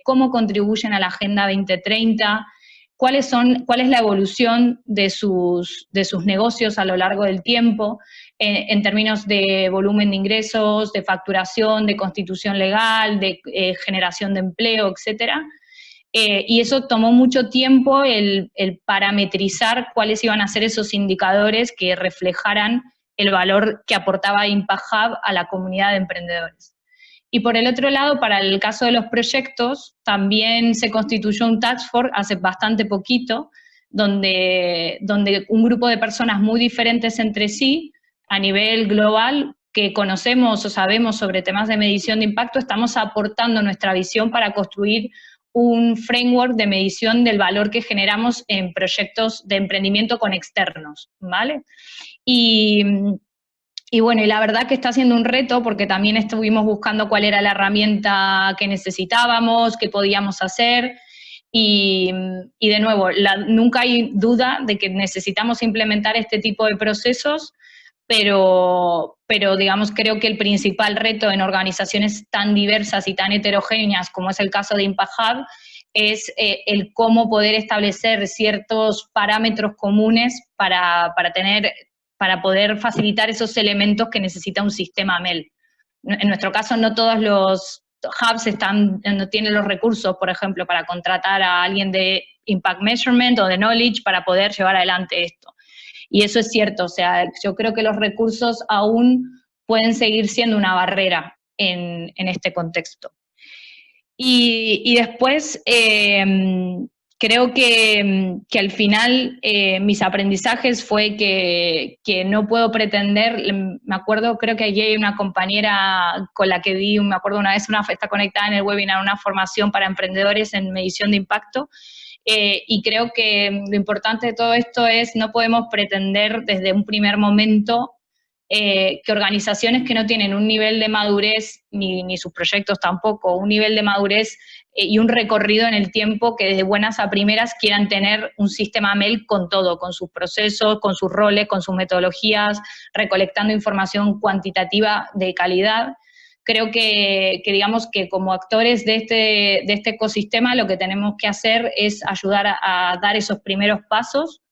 cómo contribuyen a la Agenda 2030, cuál es la evolución de sus negocios a lo largo del tiempo, en términos de volumen de ingresos, de facturación, de constitución legal, de generación de empleo, etcétera. Y eso tomó mucho tiempo el parametrizar cuáles iban a ser esos indicadores que reflejaran el valor que aportaba Impact Hub a la comunidad de emprendedores. Y por el otro lado, para el caso de los proyectos, también se constituyó un task force hace bastante poquito, donde un grupo de personas muy diferentes entre sí, a nivel global, que conocemos o sabemos sobre temas de medición de impacto, estamos aportando nuestra visión para construir un framework de medición del valor que generamos en proyectos de emprendimiento con externos, ¿vale? Y bueno, y la verdad que está siendo un reto porque también estuvimos buscando cuál era la herramienta que necesitábamos, qué podíamos hacer, y de nuevo, nunca hay duda de que necesitamos implementar este tipo de procesos, pero digamos, creo que el principal reto en organizaciones tan diversas y tan heterogéneas como es el caso de Impact Hub es el cómo poder establecer ciertos parámetros comunes para poder facilitar esos elementos que necesita un sistema MEL. En nuestro caso, no todos los hubs no tienen los recursos, por ejemplo, para contratar a alguien de Impact Measurement o de Knowledge para poder llevar adelante esto. Y eso es cierto, o sea, yo creo que los recursos aún pueden seguir siendo una barrera en este contexto. Y después, creo que al final mis aprendizajes fue que no puedo pretender, me acuerdo, creo que allí hay una compañera con la que di, me acuerdo una vez, está conectada en el webinar, una formación para emprendedores en medición de impacto, y creo que lo importante de todo esto es no podemos pretender desde un primer momento que organizaciones que no tienen un nivel de madurez, ni sus proyectos tampoco, un nivel de madurez y un recorrido en el tiempo que desde buenas a primeras quieran tener un sistema MEL con todo, con sus procesos, con sus roles, con sus metodologías, recolectando información cuantitativa de calidad. Creo que digamos que como actores de este ecosistema lo que tenemos que hacer es ayudar a dar esos primeros pasos,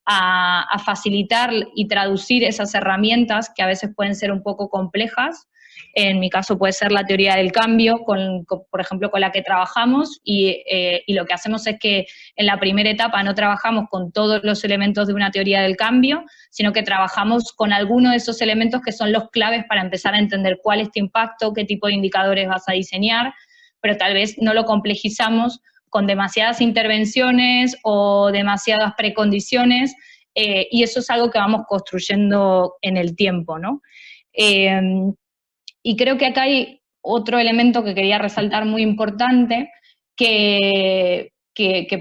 a facilitar y traducir esas herramientas que a veces pueden ser un poco complejas. En mi caso puede ser la teoría del cambio, por ejemplo, con la que trabajamos, y lo que hacemos es que en la primera etapa no trabajamos con todos los elementos de una teoría del cambio, sino que trabajamos con algunos de esos elementos que son los claves para empezar a entender cuál es tu impacto, qué tipo de indicadores vas a diseñar, pero tal vez no lo complejizamos con demasiadas intervenciones o demasiadas precondiciones, y eso es algo que vamos construyendo en el tiempo, ¿no? Y creo que acá hay otro elemento que quería resaltar muy importante, que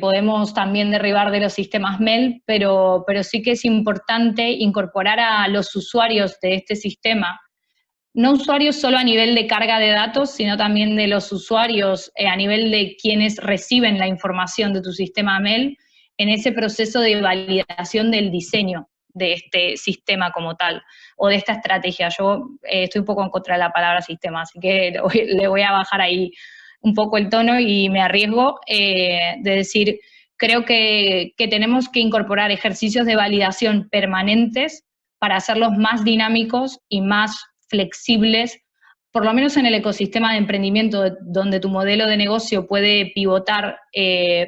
podemos también derribar de los sistemas MEL, pero sí que es importante incorporar a los usuarios de este sistema, no usuarios solo a nivel de carga de datos, sino también de los usuarios a nivel de quienes reciben la información de tu sistema MEL, en ese proceso de validación del diseño de este sistema como tal, o de esta estrategia. Yo estoy un poco en contra de la palabra sistema, así que le voy a bajar ahí un poco el tono y me arriesgo de decir, creo que tenemos que incorporar ejercicios de validación permanentes para hacerlos más dinámicos y más flexibles, por lo menos en el ecosistema de emprendimiento, donde tu modelo de negocio puede pivotar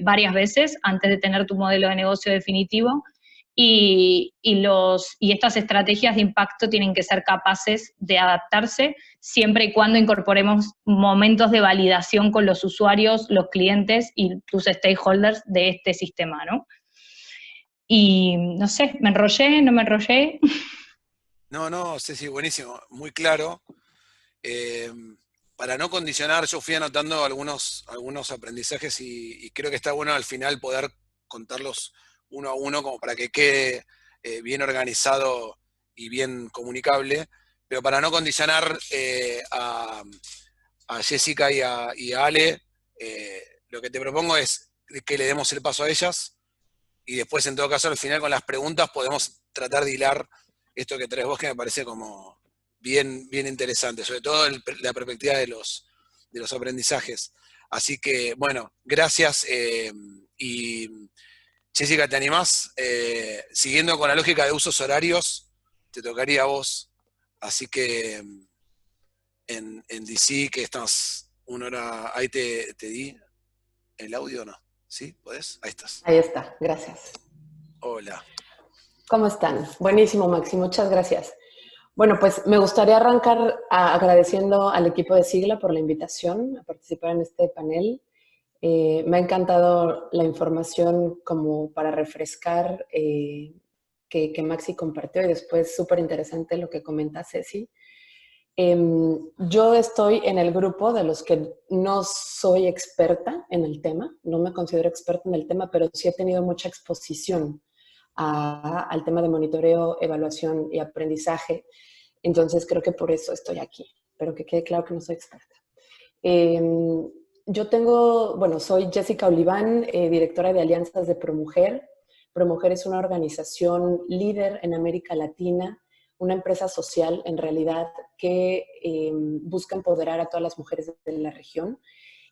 varias veces antes de tener tu modelo de negocio definitivo, y estas estrategias de impacto tienen que ser capaces de adaptarse siempre y cuando incorporemos momentos de validación con los usuarios, los clientes y tus stakeholders de este sistema, ¿no? Y no sé, ¿me enrollé? ¿No me enrollé? No, Ceci, buenísimo, muy claro. Para no condicionar, yo fui anotando algunos aprendizajes y creo que está bueno al final poder contarlos uno a uno como para que quede bien organizado y bien comunicable, pero para no condicionar a Jessica y a Ale, lo que te propongo es que le demos el paso a ellas y después en todo caso al final con las preguntas podemos tratar de hilar esto que traes vos, que me parece como bien, bien interesante, sobre todo la perspectiva de los aprendizajes. Así que, bueno, gracias. Y Jessica, ¿te animás? Siguiendo con la lógica de usos horarios, te tocaría a vos. Así que en DC, que estás una hora, ahí te di el audio, ¿o no? ¿Sí? ¿Podés? Ahí estás. Ahí está, gracias. Hola. ¿Cómo están? Buenísimo, Maxi, muchas gracias. Bueno, pues me gustaría arrancar agradeciendo al equipo de Sigla por la invitación a participar en este panel. Me ha encantado la información como para refrescar que Maxi compartió y después súper interesante lo que comenta Ceci. Yo estoy en el grupo de los que no soy experta en el tema, no me considero experta en el tema, pero sí he tenido mucha exposición al tema de monitoreo, evaluación y aprendizaje. Entonces creo que por eso estoy aquí, pero que quede claro que no soy experta. Yo tengo, bueno, soy Jessica Oliván, directora de alianzas de ProMujer. ProMujer es una organización líder en América Latina, una empresa social en realidad que busca empoderar a todas las mujeres de la región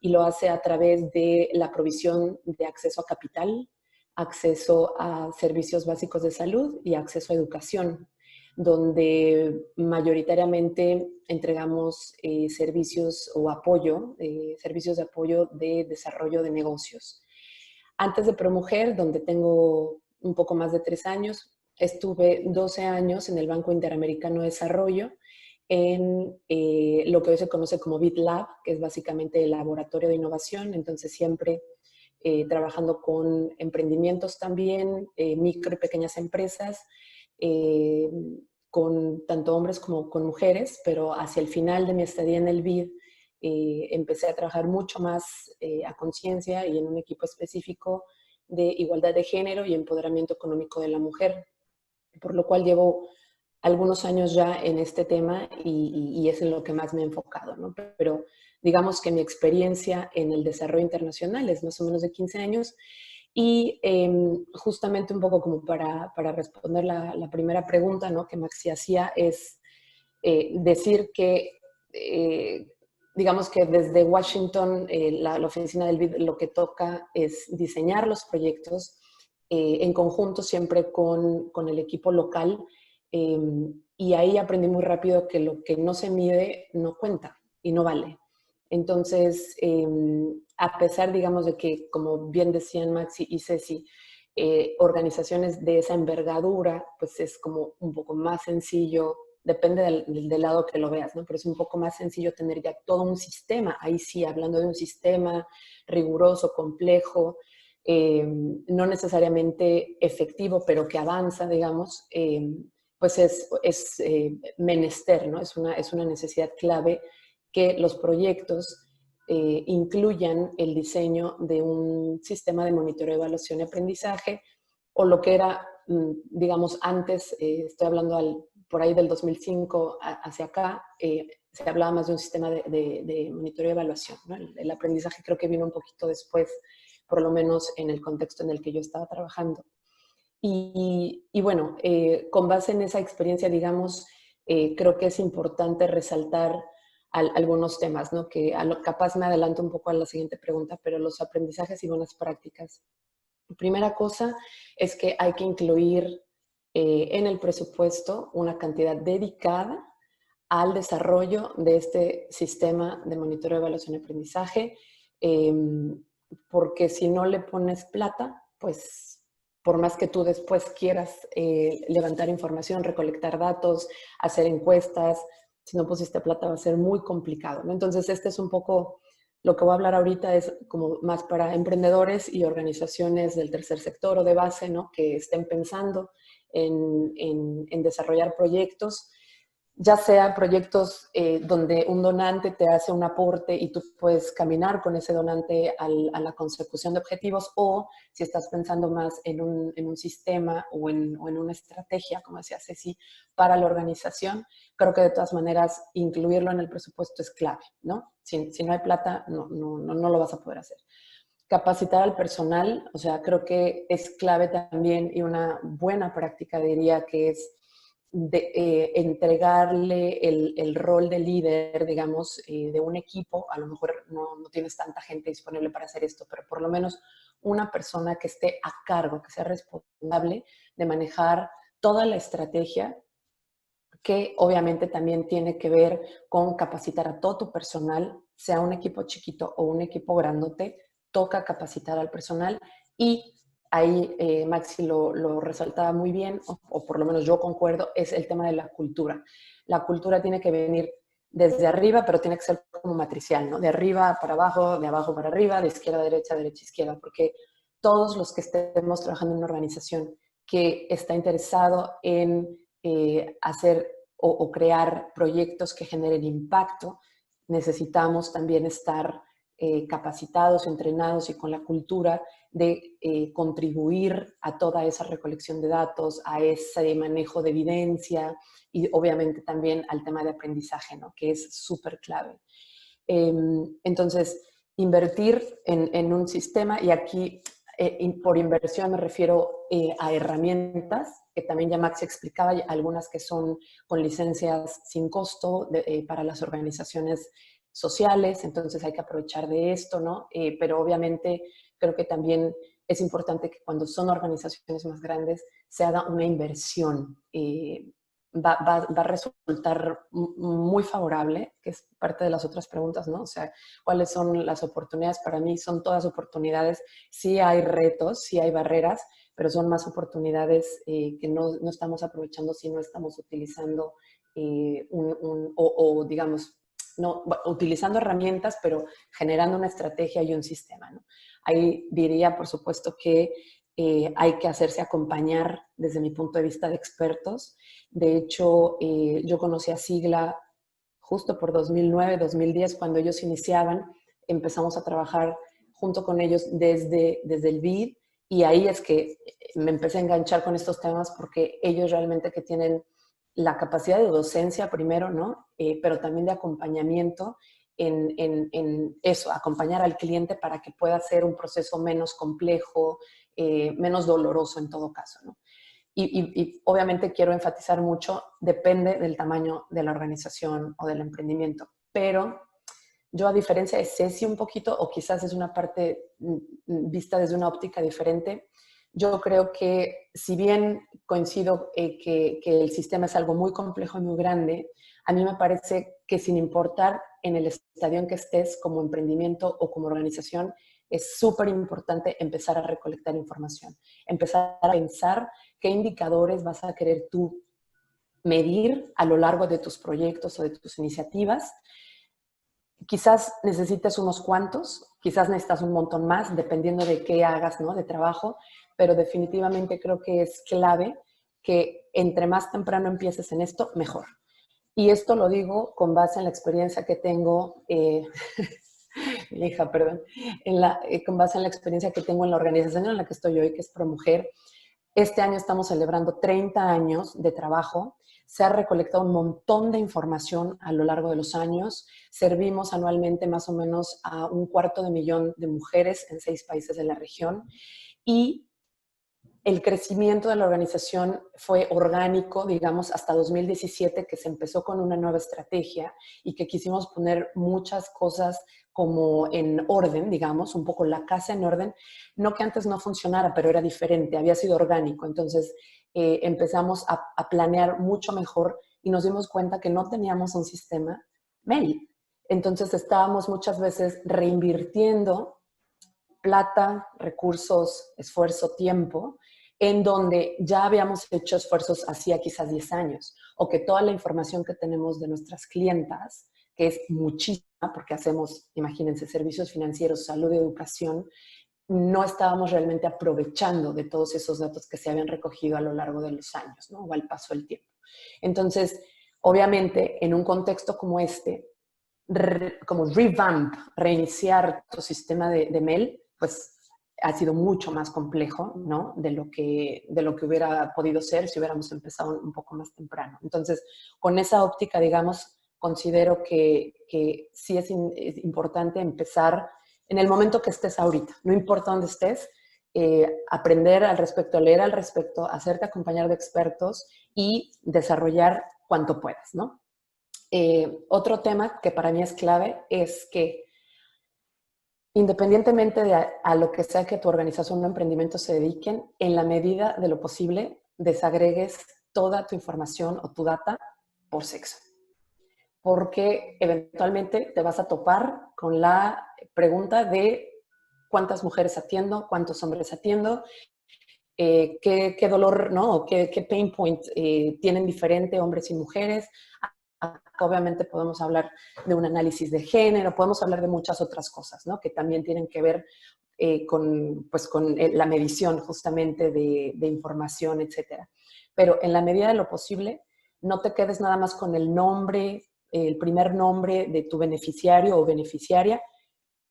y lo hace a través de la provisión de acceso a capital, acceso a servicios básicos de salud y acceso a educación, donde mayoritariamente entregamos servicios o apoyo, servicios de apoyo de desarrollo de negocios. Antes de ProMujer, donde tengo un poco más de 3 años, estuve 12 años en el Banco Interamericano de Desarrollo, en lo que hoy se conoce como BitLab, que es básicamente el laboratorio de innovación, entonces siempre trabajando con emprendimientos también, micro y pequeñas empresas, con tanto hombres como con mujeres, pero hacia el final de mi estadía en el BID empecé a trabajar mucho más a conciencia y en un equipo específico de igualdad de género y empoderamiento económico de la mujer, por lo cual llevo algunos años ya en este tema y es en lo que más me he enfocado, ¿no? Pero digamos que mi experiencia en el desarrollo internacional es más o menos de 15 años y justamente un poco como para responder la primera pregunta, ¿no?, que Maxi hacía, es decir que, digamos que desde Washington, la oficina del BID lo que toca es diseñar los proyectos en conjunto siempre con el equipo local, y ahí aprendí muy rápido que lo que no se mide no cuenta y no vale. Entonces, a pesar, digamos, de que, como bien decían Maxi y Ceci, organizaciones de esa envergadura, pues es como un poco más sencillo, depende del lado que lo veas, ¿no? Pero es un poco más sencillo tener ya todo un sistema, ahí sí, hablando de un sistema riguroso, complejo, no necesariamente efectivo, pero que avanza, digamos, pues es menester, ¿no? Es una necesidad clave que los proyectos incluyan el diseño de un sistema de monitoreo, evaluación y aprendizaje, o lo que era, digamos, antes, estoy hablando por ahí del 2005 hacia acá, se hablaba más de un sistema de monitoreo y evaluación, ¿no? El aprendizaje creo que vino un poquito después, por lo menos en el contexto en el que yo estaba trabajando. Y bueno, con base en esa experiencia, digamos, creo que es importante resaltar algunos temas, ¿no? Que capaz me adelanto un poco a la siguiente pregunta, pero los aprendizajes y buenas prácticas. Primera cosa es que hay que incluir en el presupuesto una cantidad dedicada al desarrollo de este sistema de monitoreo, evaluación y aprendizaje, porque si no le pones plata, pues por más que tú después quieras levantar información, recolectar datos, hacer encuestas, si no pusiste plata va a ser muy complicado, ¿no? Entonces, este es un poco, lo que voy a hablar ahorita es como más para emprendedores y organizaciones del tercer sector o de base, ¿no?, que estén pensando en desarrollar proyectos, ya sea proyectos donde un donante te hace un aporte y tú puedes caminar con ese donante a la consecución de objetivos, o si estás pensando más en un sistema o en una estrategia, como decía Ceci, para la organización, creo que de todas maneras incluirlo en el presupuesto es clave, ¿no? Si no hay plata, no lo vas a poder hacer. Capacitar al personal, o sea, creo que es clave también, y una buena práctica diría que es entregarle el rol de líder, digamos, de un equipo. A lo mejor no tienes tanta gente disponible para hacer esto, pero por lo menos una persona que esté a cargo, que sea responsable de manejar toda la estrategia, que obviamente también tiene que ver con capacitar a todo tu personal, sea un equipo chiquito o un equipo grandote, toca capacitar al personal. Y ahí Maxi lo resaltaba muy bien, o por lo menos yo concuerdo, es el tema de la cultura. La cultura tiene que venir desde arriba, pero tiene que ser como matricial, ¿no? De arriba para abajo, de abajo para arriba, de izquierda a derecha, derecha a izquierda, porque todos los que estemos trabajando en una organización que está interesado en hacer o crear proyectos que generen impacto, necesitamos también estar capacitados, entrenados y con la cultura de contribuir a toda esa recolección de datos, a ese manejo de evidencia y obviamente también al tema de aprendizaje, ¿no? Que es súper clave. Entonces, invertir en un sistema, y aquí por inversión me refiero a herramientas, que también ya Max explicaba, algunas que son con licencias sin costo para las organizaciones sociales, entonces hay que aprovechar de esto, ¿no? Pero obviamente creo que también es importante que cuando son organizaciones más grandes se haga una inversión. Va a resultar muy favorable, que es parte de las otras preguntas, ¿no? O sea, ¿cuáles son las oportunidades? Para mí son todas oportunidades. Sí hay retos, sí hay barreras, pero son más oportunidades que no estamos aprovechando si no estamos utilizando digamos, no, utilizando herramientas, pero generando una estrategia y un sistema, ¿no? Ahí diría, por supuesto, que hay que hacerse acompañar desde mi punto de vista de expertos. De hecho, yo conocí a Sigla justo por 2009, 2010, cuando ellos iniciaban. Empezamos a trabajar junto con ellos desde el BID, y ahí es que me empecé a enganchar con estos temas porque ellos realmente que tienen la capacidad de docencia primero, ¿no? Pero también de acompañamiento en eso, acompañar al cliente para que pueda hacer un proceso menos complejo, menos doloroso en todo caso, ¿no? Y obviamente quiero enfatizar mucho, depende del tamaño de la organización o del emprendimiento, pero yo, a diferencia de Ceci un poquito, o quizás es una parte vista desde una óptica diferente, yo creo que si bien coincido que el sistema es algo muy complejo y muy grande, a mí me parece que sin importar en el estadio en que estés como emprendimiento o como organización, es súper importante empezar a recolectar información, empezar a pensar qué indicadores vas a querer tú medir a lo largo de tus proyectos o de tus iniciativas. Quizás necesites unos cuantos, quizás necesitas un montón más, dependiendo de qué hagas, ¿no? De trabajo, pero definitivamente creo que es clave que entre más temprano empieces en esto, mejor. Y esto lo digo con base en la experiencia que tengo, mi hija, perdón, con base en la experiencia que tengo en la organización en la que estoy hoy, que es ProMujer. Este año estamos celebrando 30 años de trabajo. Se ha recolectado un montón de información a lo largo de los años. Servimos anualmente más o menos a 250,000 de mujeres en 6 países de la región. Y el crecimiento de la organización fue orgánico, digamos, hasta 2017, que se empezó con una nueva estrategia y que quisimos poner muchas cosas como en orden, digamos, un poco la casa en orden. No que antes no funcionara, pero era diferente, había sido orgánico. Entonces empezamos a planear mucho mejor y nos dimos cuenta que no teníamos un sistema mail. Entonces estábamos muchas veces reinvirtiendo plata, recursos, esfuerzo, tiempo, en donde ya habíamos hecho esfuerzos hacía quizás 10 años, o que toda la información que tenemos de nuestras clientas, que es muchísima, porque hacemos, imagínense, servicios financieros, salud y educación, no estábamos realmente aprovechando de todos esos datos que se habían recogido a lo largo de los años, ¿no? O al paso del tiempo. Entonces, obviamente, en un contexto como este, como revamp, reiniciar tu sistema de mail, pues ha sido mucho más complejo, ¿no? De lo que hubiera podido ser si hubiéramos empezado un poco más temprano. Entonces, con esa óptica, digamos, considero que sí es importante empezar en el momento que estés ahorita. No importa dónde estés, aprender al respecto, leer al respecto, hacerte acompañar de expertos y desarrollar cuanto puedas, ¿no? Otro tema que para mí es clave es que independientemente de a lo que sea que tu organización o emprendimiento se dediquen, en la medida de lo posible, desagregues toda tu información o tu data por sexo. Porque eventualmente te vas a topar con la pregunta de cuántas mujeres atiendo, cuántos hombres atiendo, qué dolor, ¿no? ¿Qué pain point tienen diferente hombres y mujeres. Acá obviamente podemos hablar de un análisis de género, podemos hablar de muchas otras cosas, ¿no? Que también tienen que ver con la medición justamente de información, etcétera. Pero en la medida de lo posible, no te quedes nada más con el nombre, el primer nombre de tu beneficiario o beneficiaria.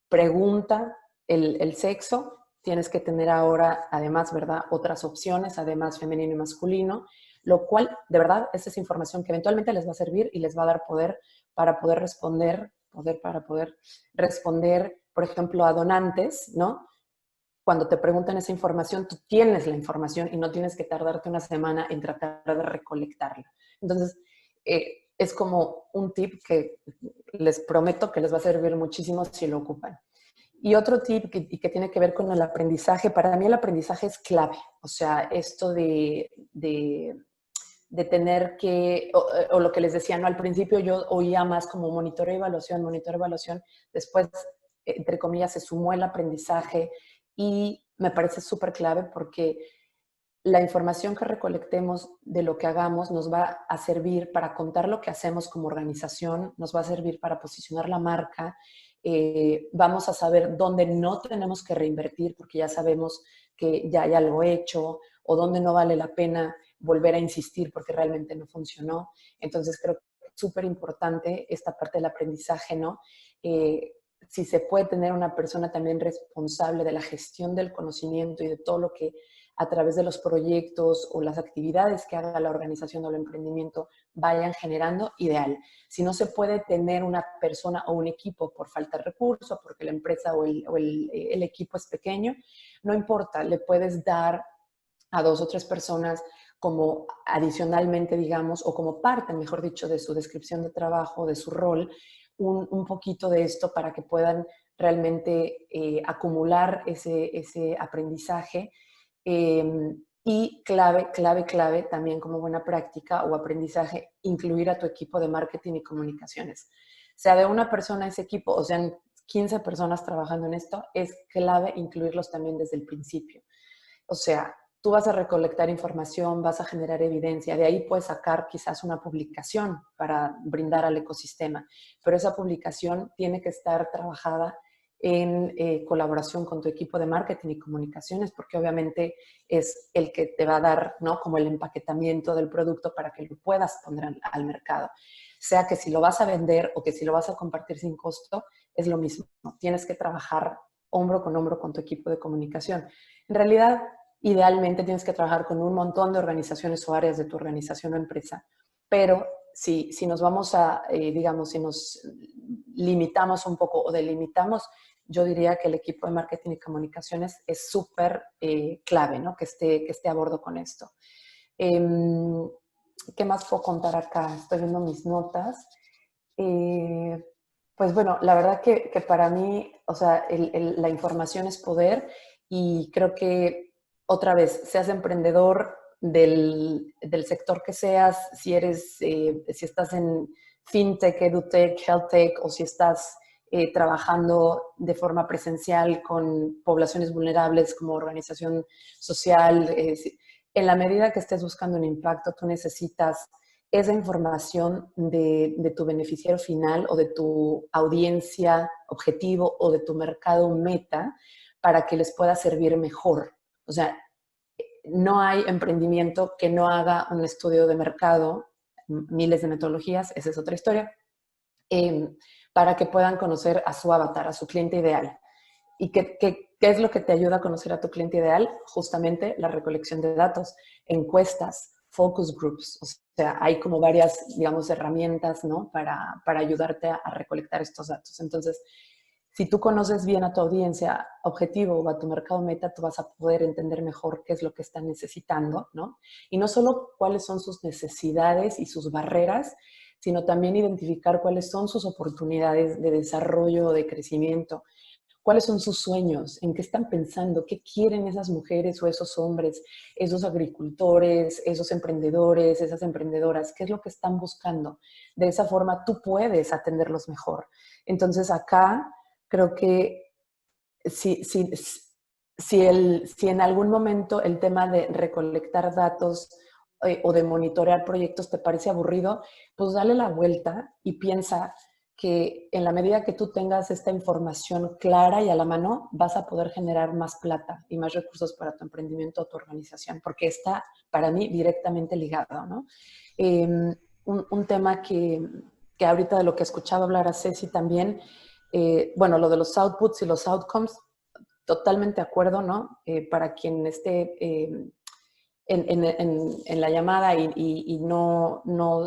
Pregunta el sexo. Tienes que tener ahora, además, ¿verdad?, otras opciones, además femenino y masculino, lo cual, de verdad, esa es información que eventualmente les va a servir y les va a dar poder para poder responder, por ejemplo, a donantes, ¿no? Cuando te preguntan esa información, tú tienes la información y no tienes que tardarte una semana en tratar de recolectarla. Entonces, es como un tip que les prometo que les va a servir muchísimo si lo ocupan. Y otro tip que tiene que ver con el aprendizaje, para mí el aprendizaje es clave. O sea, esto de tener que, o lo que les decía, ¿no? Al principio yo oía más como monitoreo y evaluación, después, entre comillas, se sumó el aprendizaje y me parece súper clave porque la información que recolectemos de lo que hagamos nos va a servir para contar lo que hacemos como organización, nos va a servir para posicionar la marca, vamos a saber dónde no tenemos que reinvertir porque ya sabemos que ya hay algo hecho o dónde no vale la pena volver a insistir porque realmente no funcionó. Entonces creo que es súper importante esta parte del aprendizaje, ¿no? Si se puede tener una persona también responsable de la gestión del conocimiento y de todo lo que a través de los proyectos o las actividades que haga la organización o el emprendimiento vayan generando, ideal. Si no se puede tener una persona o un equipo por falta de recursos, porque la empresa o el equipo es pequeño, no importa, le puedes dar a 2 o 3 personas como adicionalmente, digamos, o como parte, mejor dicho, de su descripción de trabajo, de su rol, un poquito de esto para que puedan realmente acumular ese aprendizaje. Y clave, también como buena práctica o aprendizaje, incluir a tu equipo de marketing y comunicaciones. Sea de una persona ese equipo, o sean 15 personas trabajando en esto, es clave incluirlos también desde el principio. O sea, tú vas a recolectar información, vas a generar evidencia, de ahí puedes sacar quizás una publicación para brindar al ecosistema, pero esa publicación tiene que estar trabajada en colaboración con tu equipo de marketing y comunicaciones, porque obviamente es el que te va a dar, ¿no?, como el empaquetamiento del producto para que lo puedas poner al mercado. Sea que si lo vas a vender o que si lo vas a compartir sin costo, es lo mismo. Tienes que trabajar hombro con tu equipo de comunicación. En realidad, idealmente tienes que trabajar con un montón de organizaciones o áreas de tu organización o empresa, pero si nos vamos a, digamos, si nos limitamos un poco o delimitamos, yo diría que el equipo de marketing y comunicaciones es súper clave, ¿no? Que esté a bordo con esto. ¿Qué más puedo contar acá? Estoy viendo mis notas. Pues bueno, la verdad que para mí, o sea, la información es poder y creo que otra vez, seas emprendedor del sector que seas, si estás en fintech, edutech, healthtech o si estás trabajando de forma presencial con poblaciones vulnerables como organización social, en la medida que estés buscando un impacto, tú necesitas esa información de tu beneficiario final o de tu audiencia objetivo o de tu mercado meta para que les pueda servir mejor. O sea, no hay emprendimiento que no haga un estudio de mercado, miles de metodologías, esa es otra historia, para que puedan conocer a su avatar, a su cliente ideal. ¿Y qué es lo que te ayuda a conocer a tu cliente ideal? Justamente la recolección de datos, encuestas, focus groups. O sea, hay como varias, digamos, herramientas, ¿no?, para ayudarte a recolectar estos datos. Entonces, Si tú conoces bien a tu audiencia objetivo o a tu mercado meta, tú vas a poder entender mejor qué es lo que están necesitando, ¿no? Y no solo cuáles son sus necesidades y sus barreras, sino también identificar cuáles son sus oportunidades de desarrollo, de crecimiento, cuáles son sus sueños, en qué están pensando, qué quieren esas mujeres o esos hombres, esos agricultores, esos emprendedores, esas emprendedoras, qué es lo que están buscando. De esa forma tú puedes atenderlos mejor. Entonces acá creo que si en algún momento el tema de recolectar datos o de monitorear proyectos te parece aburrido, pues dale la vuelta y piensa que en la medida que tú tengas esta información clara y a la mano, vas a poder generar más plata y más recursos para tu emprendimiento o tu organización, porque está para mí directamente ligado, ¿no? Un tema que ahorita de lo que escuchaba hablar a Ceci también, bueno, lo de los outputs y los outcomes, totalmente de acuerdo, ¿no? Para quien esté en la llamada y no,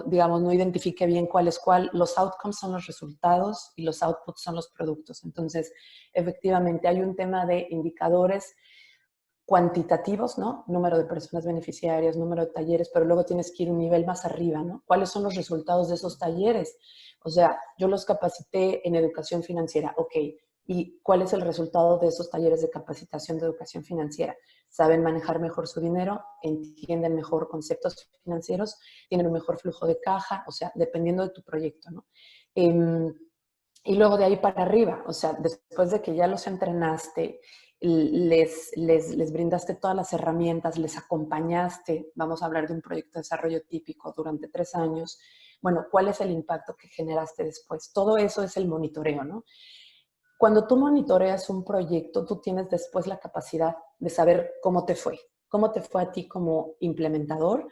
digamos, no identifique bien cuál es cuál, los outcomes son los resultados y los outputs son los productos. Entonces, efectivamente, hay un tema de indicadores cuantitativos, ¿no? Número de personas beneficiarias, número de talleres, pero luego tienes que ir un nivel más arriba, ¿no? ¿Cuáles son los resultados de esos talleres? O sea, yo los capacité en educación financiera, ok. ¿Y cuál es el resultado de esos talleres de capacitación de educación financiera? Saben manejar mejor su dinero, entienden mejor conceptos financieros, tienen un mejor flujo de caja, o sea, dependiendo de tu proyecto, ¿no? Y luego de ahí para arriba, o sea, después de que ya los entrenaste, les brindaste todas las herramientas, les acompañaste, vamos a hablar de un proyecto de desarrollo típico durante 3 años, bueno, ¿cuál es el impacto que generaste después? Todo eso es el monitoreo, ¿no? Cuando tú monitoreas un proyecto, tú tienes después la capacidad de saber cómo te fue a ti como implementador,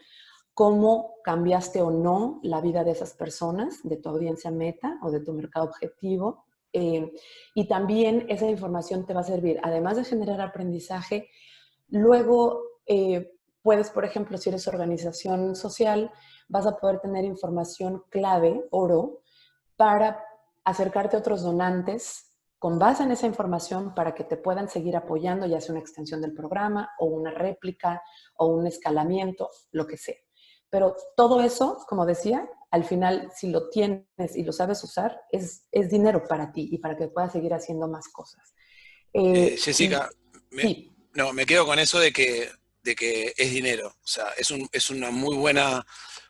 cómo cambiaste o no la vida de esas personas, de tu audiencia meta o de tu mercado objetivo. Y también esa información te va a servir, además de generar aprendizaje, luego puedes, por ejemplo, si eres organización social, vas a poder tener información clave, oro, para acercarte a otros donantes con base en esa información para que te puedan seguir apoyando, ya sea una extensión del programa o una réplica o un escalamiento, lo que sea. Pero todo eso, como decía, al final, si lo tienes y lo sabes usar, es dinero para ti y para que puedas seguir haciendo más cosas. Jessica, Sí. no, me quedo con eso de que es dinero. O sea, es una muy buena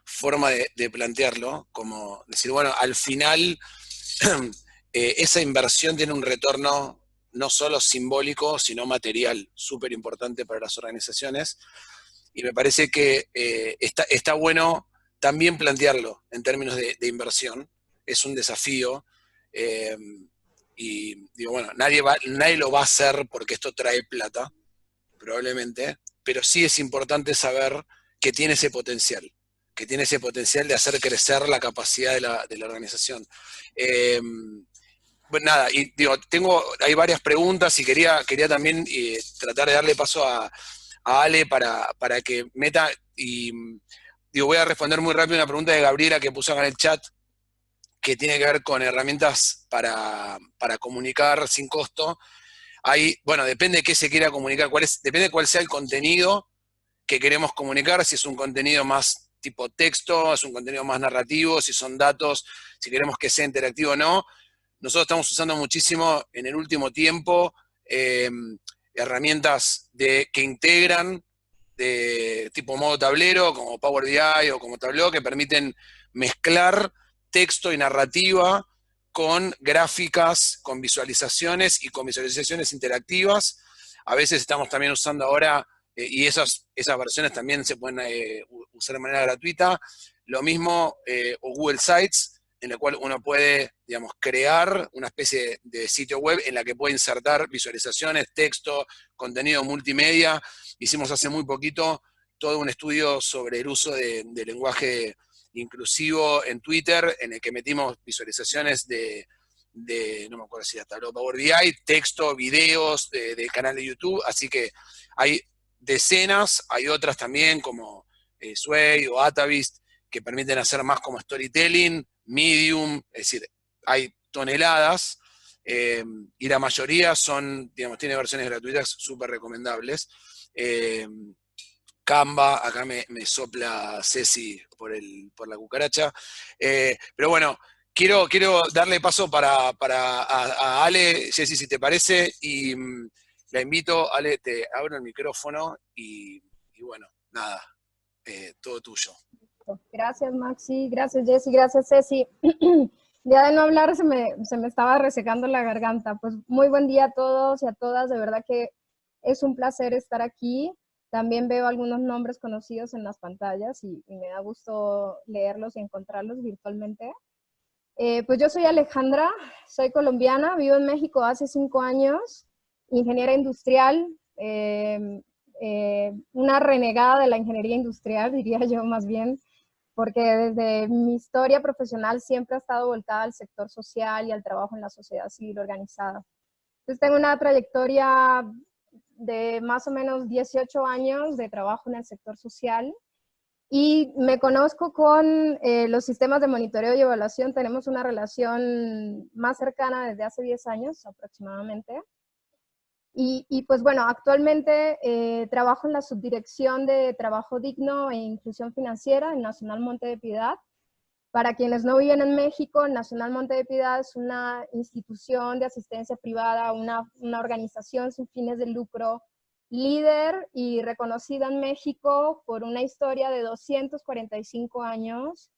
forma de plantearlo, como decir, bueno, al final esa inversión tiene un retorno no solo simbólico, sino material, súper importante para las organizaciones. Y me parece que está bueno también plantearlo en términos de inversión. Es un desafío. Y digo, bueno, nadie lo va a hacer porque esto trae plata, probablemente, pero sí es importante saber que tiene ese potencial, de hacer crecer la capacidad de la organización. Bueno, nada, y digo, hay varias preguntas y quería también tratar de darle paso a Ale para que meta, y digo, voy a responder muy rápido una pregunta de Gabriela que puso acá en el chat, que tiene que ver con herramientas para comunicar sin costo. Bueno, depende de qué se quiera comunicar, depende de cuál sea el contenido que queremos comunicar, si es un contenido más tipo texto, es un contenido más narrativo, si son datos, si queremos que sea interactivo o no. Nosotros estamos usando muchísimo en el último tiempo herramientas que integran de tipo modo tablero, como Power BI o como Tableau, que permiten mezclar texto y narrativa con gráficas, con visualizaciones y con visualizaciones interactivas. A veces estamos también usando ahora, y esas versiones también se pueden usar de manera gratuita, lo mismo o Google Sites, en la cual uno puede, digamos, crear una especie de sitio web en la que puede insertar visualizaciones, texto, contenido multimedia. Hicimos hace muy poquito todo un estudio sobre el uso de lenguaje inclusivo en Twitter, en el que metimos visualizaciones no me acuerdo si era Tableau, Power BI, texto, videos del canal de YouTube, así que hay decenas, hay otras también como Sway o Atavist, que permiten hacer más como storytelling, Medium, es decir, hay toneladas, y la mayoría son, digamos, tiene versiones gratuitas súper recomendables. Canva, acá me sopla Ceci por la cucaracha. Pero bueno, quiero darle paso a Ale, Ceci, si te parece, y la invito, Ale, te abro el micrófono y bueno, nada, todo tuyo. Gracias, Maxi, gracias, Jessy, gracias, Ceci. Ya de no hablar se me estaba resecando la garganta. Pues muy buen día a todos y a todas, de verdad que es un placer estar aquí. También veo algunos nombres conocidos en las pantallas y me da gusto leerlos y encontrarlos virtualmente. Pues yo soy Alejandra, soy colombiana, vivo en México hace 5 años, ingeniera industrial, una renegada de la ingeniería industrial, diría yo más bien, porque desde mi historia profesional siempre ha estado volcada al sector social y al trabajo en la sociedad civil organizada. Entonces tengo una trayectoria de más o menos 18 años de trabajo en el sector social y me conozco con los sistemas de monitoreo y evaluación. Tenemos una relación más cercana desde hace 10 años aproximadamente. Y pues bueno, actualmente trabajo en la subdirección de trabajo digno e inclusión financiera en Nacional Monte de Piedad. Para quienes no viven en México, Nacional Monte de Piedad es una institución de asistencia privada, una organización sin fines de lucro, líder y reconocida en México por una historia de 245 años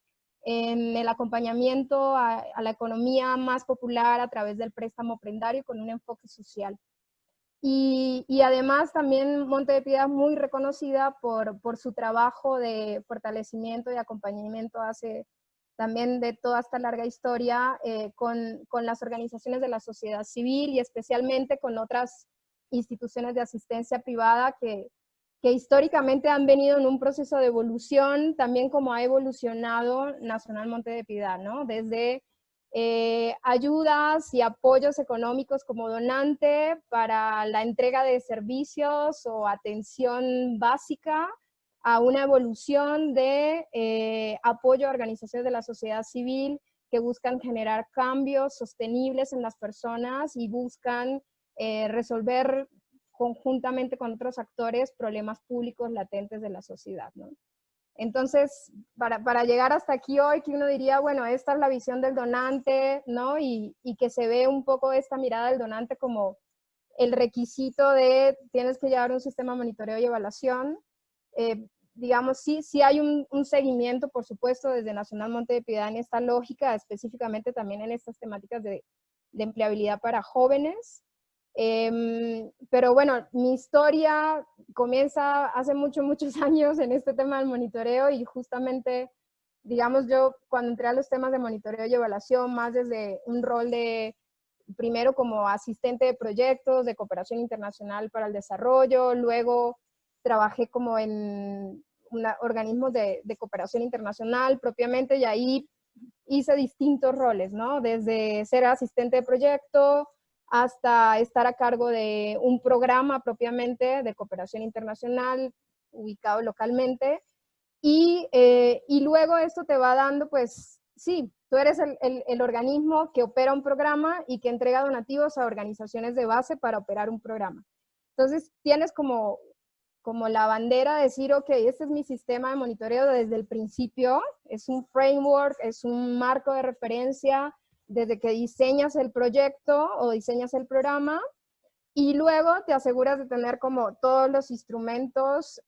en el acompañamiento a la economía más popular a través del préstamo prendario con un enfoque social. Y además también Monte de Piedad muy reconocida por su trabajo de fortalecimiento y acompañamiento también de toda esta larga historia con las organizaciones de la sociedad civil y especialmente con otras instituciones de asistencia privada que históricamente han venido en un proceso de evolución, también como ha evolucionado Nacional Monte de Piedad, ¿no? Desde ayudas y apoyos económicos como donante para la entrega de servicios o atención básica, a una evolución de apoyo a organizaciones de la sociedad civil que buscan generar cambios sostenibles en las personas y buscan resolver conjuntamente con otros actores problemas públicos latentes de la sociedad, ¿no? Entonces, para llegar hasta aquí hoy, que uno diría, bueno, esta es la visión del donante, ¿no? Y que se ve un poco esta mirada del donante como el requisito de tienes que llevar un sistema de monitoreo y evaluación. Digamos, sí hay un seguimiento, por supuesto, desde Nacional Monte de Piedad en esta lógica, específicamente también en estas temáticas de empleabilidad para jóvenes. Pero bueno, mi historia comienza hace muchos años en este tema del monitoreo y justamente, digamos, yo cuando entré a los temas de monitoreo y evaluación, más desde un rol de, primero como asistente de proyectos de cooperación internacional para el desarrollo, luego trabajé como en organismos de cooperación internacional propiamente y ahí hice distintos roles, ¿no? Desde ser asistente de proyecto hasta estar a cargo de un programa propiamente de cooperación internacional ubicado localmente. Y luego esto te va dando, pues, sí, tú eres el organismo que opera un programa y que entrega donativos a organizaciones de base para operar un programa. Entonces, tienes como la bandera de decir, ok, este es mi sistema de monitoreo desde el principio, es un framework, es un marco de referencia desde que diseñas el proyecto o diseñas el programa, y luego te aseguras de tener como todos los instrumentos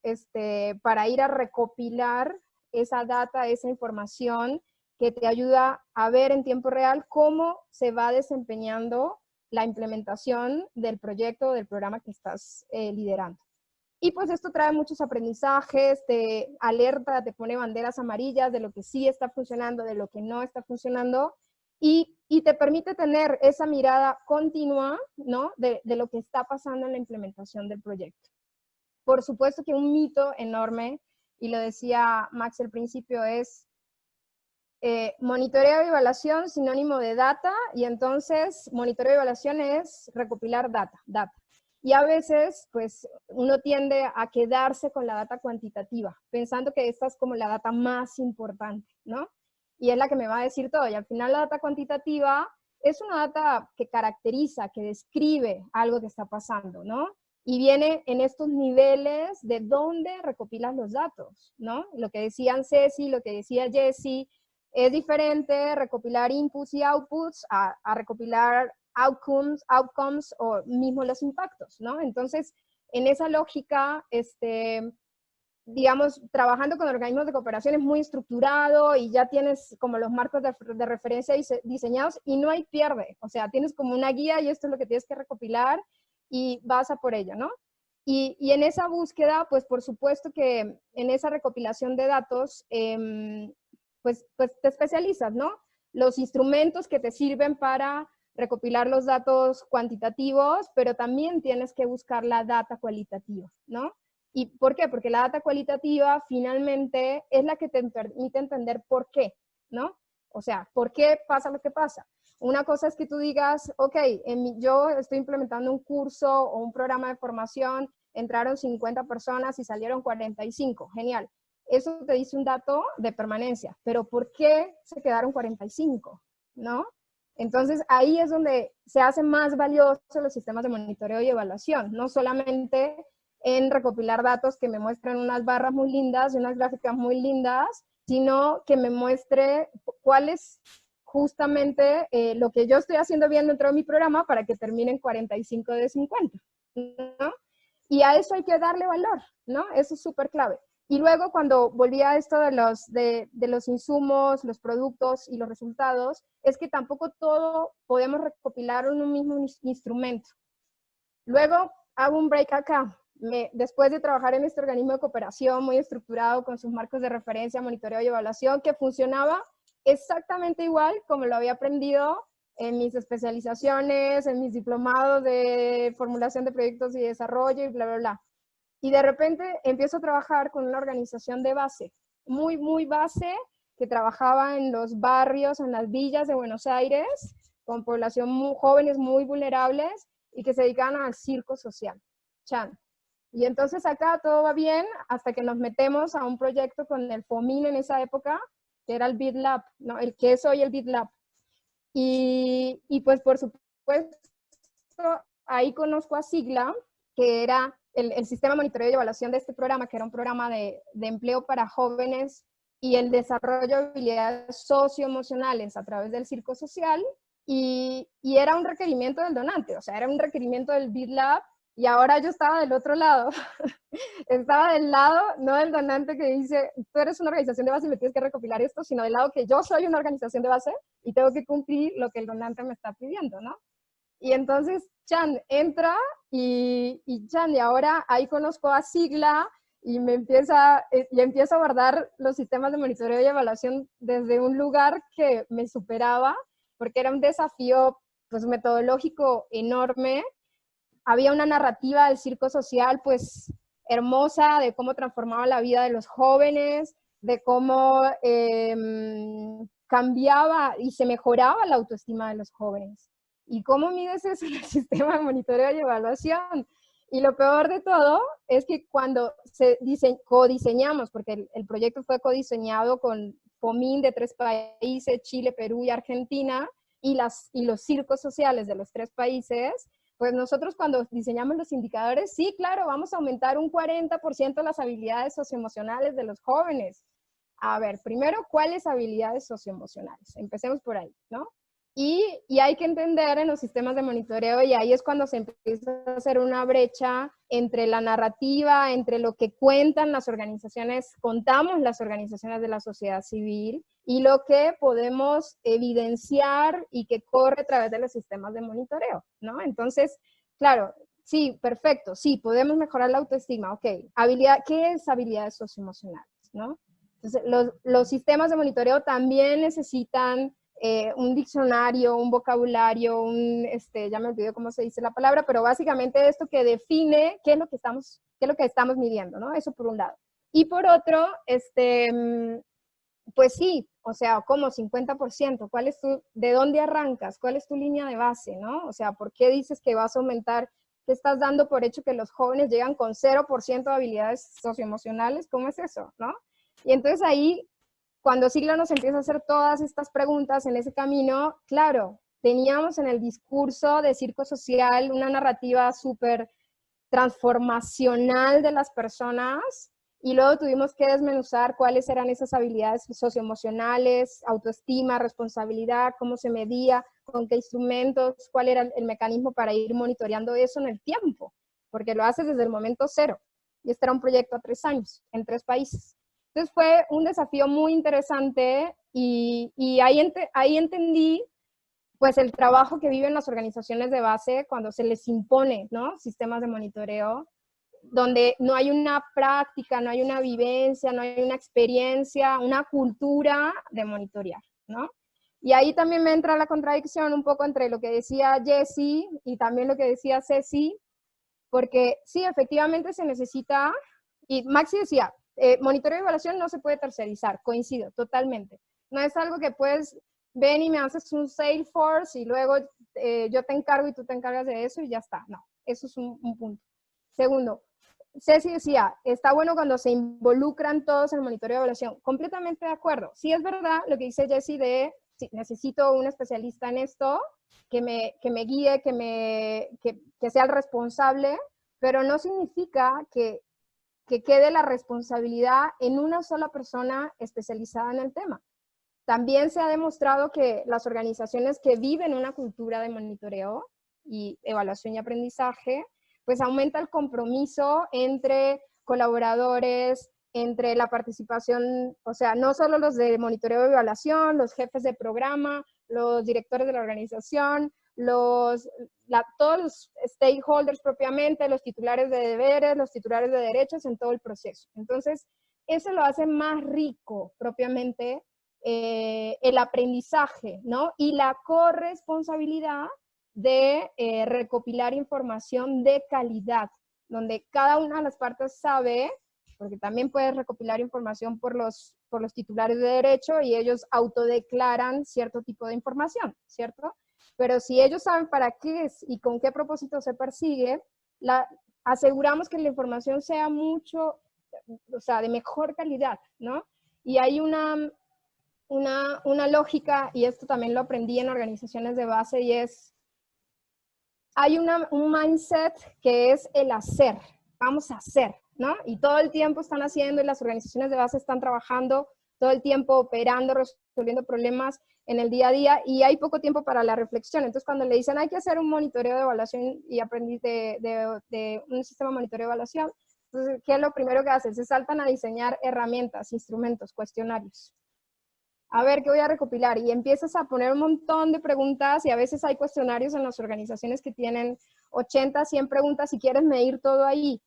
para ir a recopilar esa data, esa información que te ayuda a ver en tiempo real cómo se va desempeñando la implementación del proyecto o del programa que estás liderando. Y pues esto trae muchos aprendizajes, te alerta, te pone banderas amarillas de lo que sí está funcionando, de lo que no está funcionando, y te permite tener esa mirada continua, ¿no? de lo que está pasando en la implementación del proyecto. Por supuesto que un mito enorme, y lo decía Max al principio, es monitoreo y evaluación sinónimo de data, y entonces monitoreo y evaluación es recopilar data. Y a veces, pues, uno tiende a quedarse con la data cuantitativa, pensando que esta es como la data más importante, ¿no? Y es la que me va a decir todo. Y al final la data cuantitativa es una data que caracteriza, que describe algo que está pasando, ¿no? Y viene en estos niveles de dónde recopilas los datos, ¿no? Lo que decían Ceci, lo que decía Jessie, es diferente recopilar inputs y outputs a recopilar outcomes o mismo los impactos, ¿no? Entonces, en esa lógica, digamos, trabajando con organismos de cooperación es muy estructurado y ya tienes como los marcos de referencia diseñados y no hay pierde. O sea, tienes como una guía y esto es lo que tienes que recopilar y vas a por ello, ¿no? Y en esa búsqueda, pues por supuesto que en esa recopilación de datos, pues te especializas, ¿no? Los instrumentos que te sirven para recopilar los datos cuantitativos, pero también tienes que buscar la data cualitativa, ¿no? ¿Y por qué? Porque la data cualitativa finalmente es la que te permite entender por qué, ¿no? O sea, ¿por qué pasa lo que pasa? Una cosa es que tú digas, ok, yo estoy implementando un curso o un programa de formación, entraron 50 personas y salieron 45, genial. Eso te dice un dato de permanencia, pero ¿por qué se quedaron 45? ¿No? Entonces ahí es donde se hacen más valiosos los sistemas de monitoreo y evaluación, no solamente en recopilar datos que me muestran unas barras muy lindas y unas gráficas muy lindas, sino que me muestre cuál es justamente lo que yo estoy haciendo bien dentro de mi programa para que termine en 45 de 50, ¿no? Y a eso hay que darle valor, ¿no? Eso es súper clave. Y luego cuando volví a esto de los insumos, los productos y los resultados, es que tampoco todo podemos recopilar en un mismo instrumento. Luego hago un break acá. Después de trabajar en este organismo de cooperación muy estructurado con sus marcos de referencia, monitoreo y evaluación, que funcionaba exactamente igual como lo había aprendido en mis especializaciones, en mis diplomados de formulación de proyectos y desarrollo y bla, bla, bla. Y de repente empiezo a trabajar con una organización de base, muy, muy base, que trabajaba en los barrios, en las villas de Buenos Aires, con población jóvenes muy vulnerables y que se dedicaban al circo social. Chan. Y entonces acá todo va bien hasta que nos metemos a un proyecto con el FOMIN en esa época, que era el BitLab, ¿no? El que es hoy el BitLab. Y pues por supuesto, ahí conozco a Sigla, que era el sistema de monitoreo y evaluación de este programa, que era un programa de empleo para jóvenes y el desarrollo de habilidades socioemocionales a través del circo social, y era un requerimiento del donante, o sea, era un requerimiento del BitLab, y ahora yo estaba del otro lado. Estaba del lado, no del donante que dice, tú eres una organización de base y me tienes que recopilar esto, sino del lado que yo soy una organización de base y tengo que cumplir lo que el donante me está pidiendo, ¿no? Y entonces Chan entra y Chan, y ahora ahí conozco a Sigla y empiezo a abordar los sistemas de monitoreo y evaluación desde un lugar que me superaba, porque era un desafío pues metodológico enorme. Había una narrativa del circo social pues hermosa de cómo transformaba la vida de los jóvenes, de cómo cambiaba y se mejoraba la autoestima de los jóvenes. ¿Y cómo mides eso en el sistema de monitoreo y evaluación? Y lo peor de todo es que cuando codiseñamos, porque el proyecto fue codiseñado con FOMIN de 3 países, Chile, Perú y Argentina, y los circos sociales de los 3 países, pues nosotros cuando diseñamos los indicadores, sí, claro, vamos a aumentar un 40% las habilidades socioemocionales de los jóvenes. A ver, primero, ¿cuáles habilidades socioemocionales? Empecemos por ahí, ¿no? Y hay que entender en los sistemas de monitoreo, y ahí es cuando se empieza a hacer una brecha entre la narrativa, entre lo que cuentan las organizaciones, contamos las organizaciones de la sociedad civil, y lo que podemos evidenciar y que corre a través de los sistemas de monitoreo, ¿no? Entonces, claro, sí, perfecto, sí, podemos mejorar la autoestima, ok. ¿Qué es habilidades socioemocionales, no? Entonces, los sistemas de monitoreo también necesitan un diccionario, un vocabulario, ya me olvidé cómo se dice la palabra, pero básicamente esto que define qué es lo que estamos midiendo, ¿no? Eso por un lado. Y por otro, pues sí, o sea, como 50%, ¿de dónde arrancas? ¿Cuál es tu línea de base, no? O sea, ¿por qué dices que vas a aumentar? ¿Qué estás dando por hecho que los jóvenes llegan con 0% de habilidades socioemocionales? ¿Cómo es eso, no? Y entonces ahí, cuando Sigla nos empieza a hacer todas estas preguntas en ese camino, claro, teníamos en el discurso de circo social una narrativa súper transformacional de las personas, y luego tuvimos que desmenuzar cuáles eran esas habilidades socioemocionales, autoestima, responsabilidad, cómo se medía, con qué instrumentos, cuál era el mecanismo para ir monitoreando eso en el tiempo, porque lo haces desde el momento cero. Y este era un proyecto a 3 años, en 3 países. Entonces fue un desafío muy interesante, y ahí entendí pues el trabajo que viven las organizaciones de base cuando se les impone, ¿no?, sistemas de monitoreo, donde no hay una práctica, no hay una vivencia, no hay una experiencia, una cultura de monitorear, ¿no? Y ahí también me entra la contradicción un poco entre lo que decía Jessie y también lo que decía Ceci, porque sí, efectivamente se necesita, y Maxi decía, monitoreo y evaluación no se puede tercerizar, coincido totalmente. No es algo que puedes, ven y me haces un Salesforce y luego yo te encargo y tú te encargas de eso y ya está. No, eso es un punto. Segundo, Ceci decía, está bueno cuando se involucran todos en el monitoreo de evaluación. Completamente de acuerdo. Sí es verdad lo que dice Jessie de, sí, necesito un especialista en esto, que me guíe, que sea el responsable, pero no significa que quede la responsabilidad en una sola persona especializada en el tema. También se ha demostrado que las organizaciones que viven una cultura de monitoreo y evaluación y aprendizaje, pues aumenta el compromiso entre colaboradores, entre la participación, o sea, no solo los de monitoreo y evaluación, los jefes de programa, los directores de la organización, todos los stakeholders propiamente, los titulares de deberes, los titulares de derechos en todo el proceso. Entonces, eso lo hace más rico propiamente el aprendizaje, ¿no? Y la corresponsabilidad de recopilar información de calidad, donde cada una de las partes sabe, porque también puedes recopilar información por los titulares de derecho y ellos autodeclaran cierto tipo de información, ¿cierto? Pero si ellos saben para qué es y con qué propósito se persigue, aseguramos que la información sea mucho, o sea, de mejor calidad, ¿no? Y hay una lógica, y esto también lo aprendí en organizaciones de base, y es, hay un mindset que es el hacer, vamos a hacer, ¿no? Y todo el tiempo están haciendo, y las organizaciones de base están trabajando todo el tiempo, operando, resolviendo problemas en el día a día, y hay poco tiempo para la reflexión. Entonces, cuando le dicen hay que hacer un monitoreo de evaluación y aprender de un sistema de monitoreo de evaluación, entonces, ¿qué es lo primero que hacen? Se saltan a diseñar herramientas, instrumentos, cuestionarios. A ver, ¿qué voy a recopilar? Y empiezas a poner un montón de preguntas, y a veces hay cuestionarios en las organizaciones que tienen 80, 100 preguntas y quieres medir todo ahí.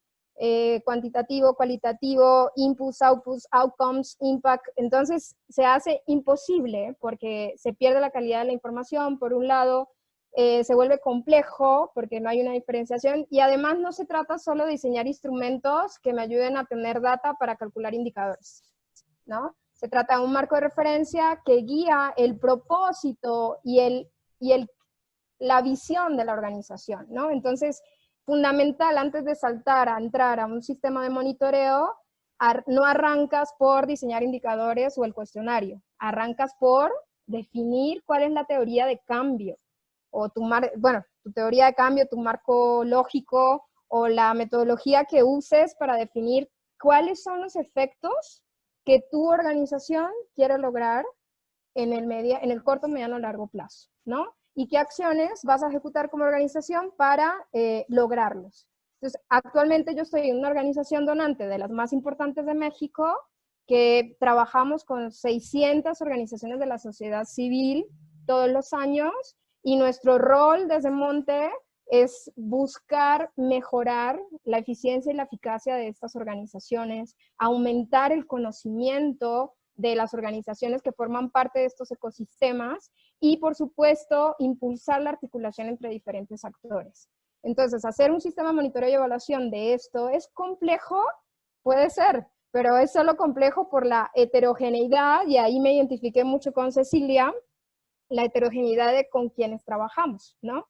Cuantitativo, cualitativo, inputs, outputs, outcomes, impact. Entonces se hace imposible porque se pierde la calidad de la información, por un lado, se vuelve complejo porque no hay una diferenciación, y además no se trata solo de diseñar instrumentos que me ayuden a tener data para calcular indicadores, ¿no? Se trata de un marco de referencia que guía el propósito y la visión de la organización, ¿no? Entonces, fundamental, antes de saltar a entrar a un sistema de monitoreo, no arrancas por diseñar indicadores o el cuestionario, arrancas por definir cuál es la teoría de cambio, o tu teoría de cambio, tu marco lógico, o la metodología que uses para definir cuáles son los efectos que tu organización quiere lograr en el corto, mediano, largo plazo, ¿no? Y qué acciones vas a ejecutar como organización para lograrlos. Entonces, actualmente yo estoy en una organización donante de las más importantes de México, que trabajamos con 600 organizaciones de la sociedad civil todos los años, y nuestro rol desde Monte es buscar mejorar la eficiencia y la eficacia de estas organizaciones, aumentar el conocimiento de las organizaciones que forman parte de estos ecosistemas y, por supuesto, impulsar la articulación entre diferentes actores. Entonces, hacer un sistema de monitoreo y evaluación de esto es complejo, puede ser, pero es solo complejo por la heterogeneidad, y ahí me identifiqué mucho con Cecilia, la heterogeneidad de con quienes trabajamos, ¿no?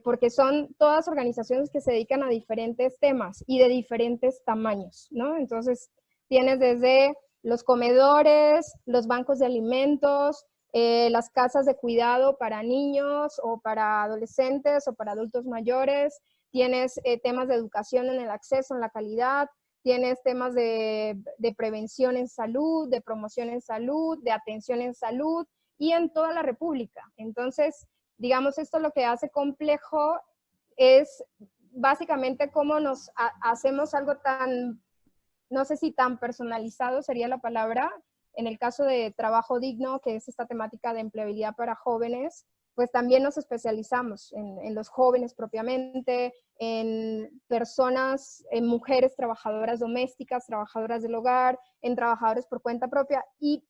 Porque son todas organizaciones que se dedican a diferentes temas y de diferentes tamaños, ¿no? Entonces, tienes desde los comedores, los bancos de alimentos, las casas de cuidado para niños o para adolescentes o para adultos mayores, tienes temas de educación en el acceso, en la calidad, tienes temas de prevención en salud, de promoción en salud, de atención en salud y en toda la República. Entonces, digamos, esto lo que hace complejo es básicamente cómo nos hacemos algo tan, no sé si tan personalizado sería la palabra. En el caso de trabajo digno, que es esta temática de empleabilidad para jóvenes, pues también nos especializamos en los jóvenes propiamente, en personas, en mujeres trabajadoras domésticas, trabajadoras del hogar, en trabajadores por cuenta propia, y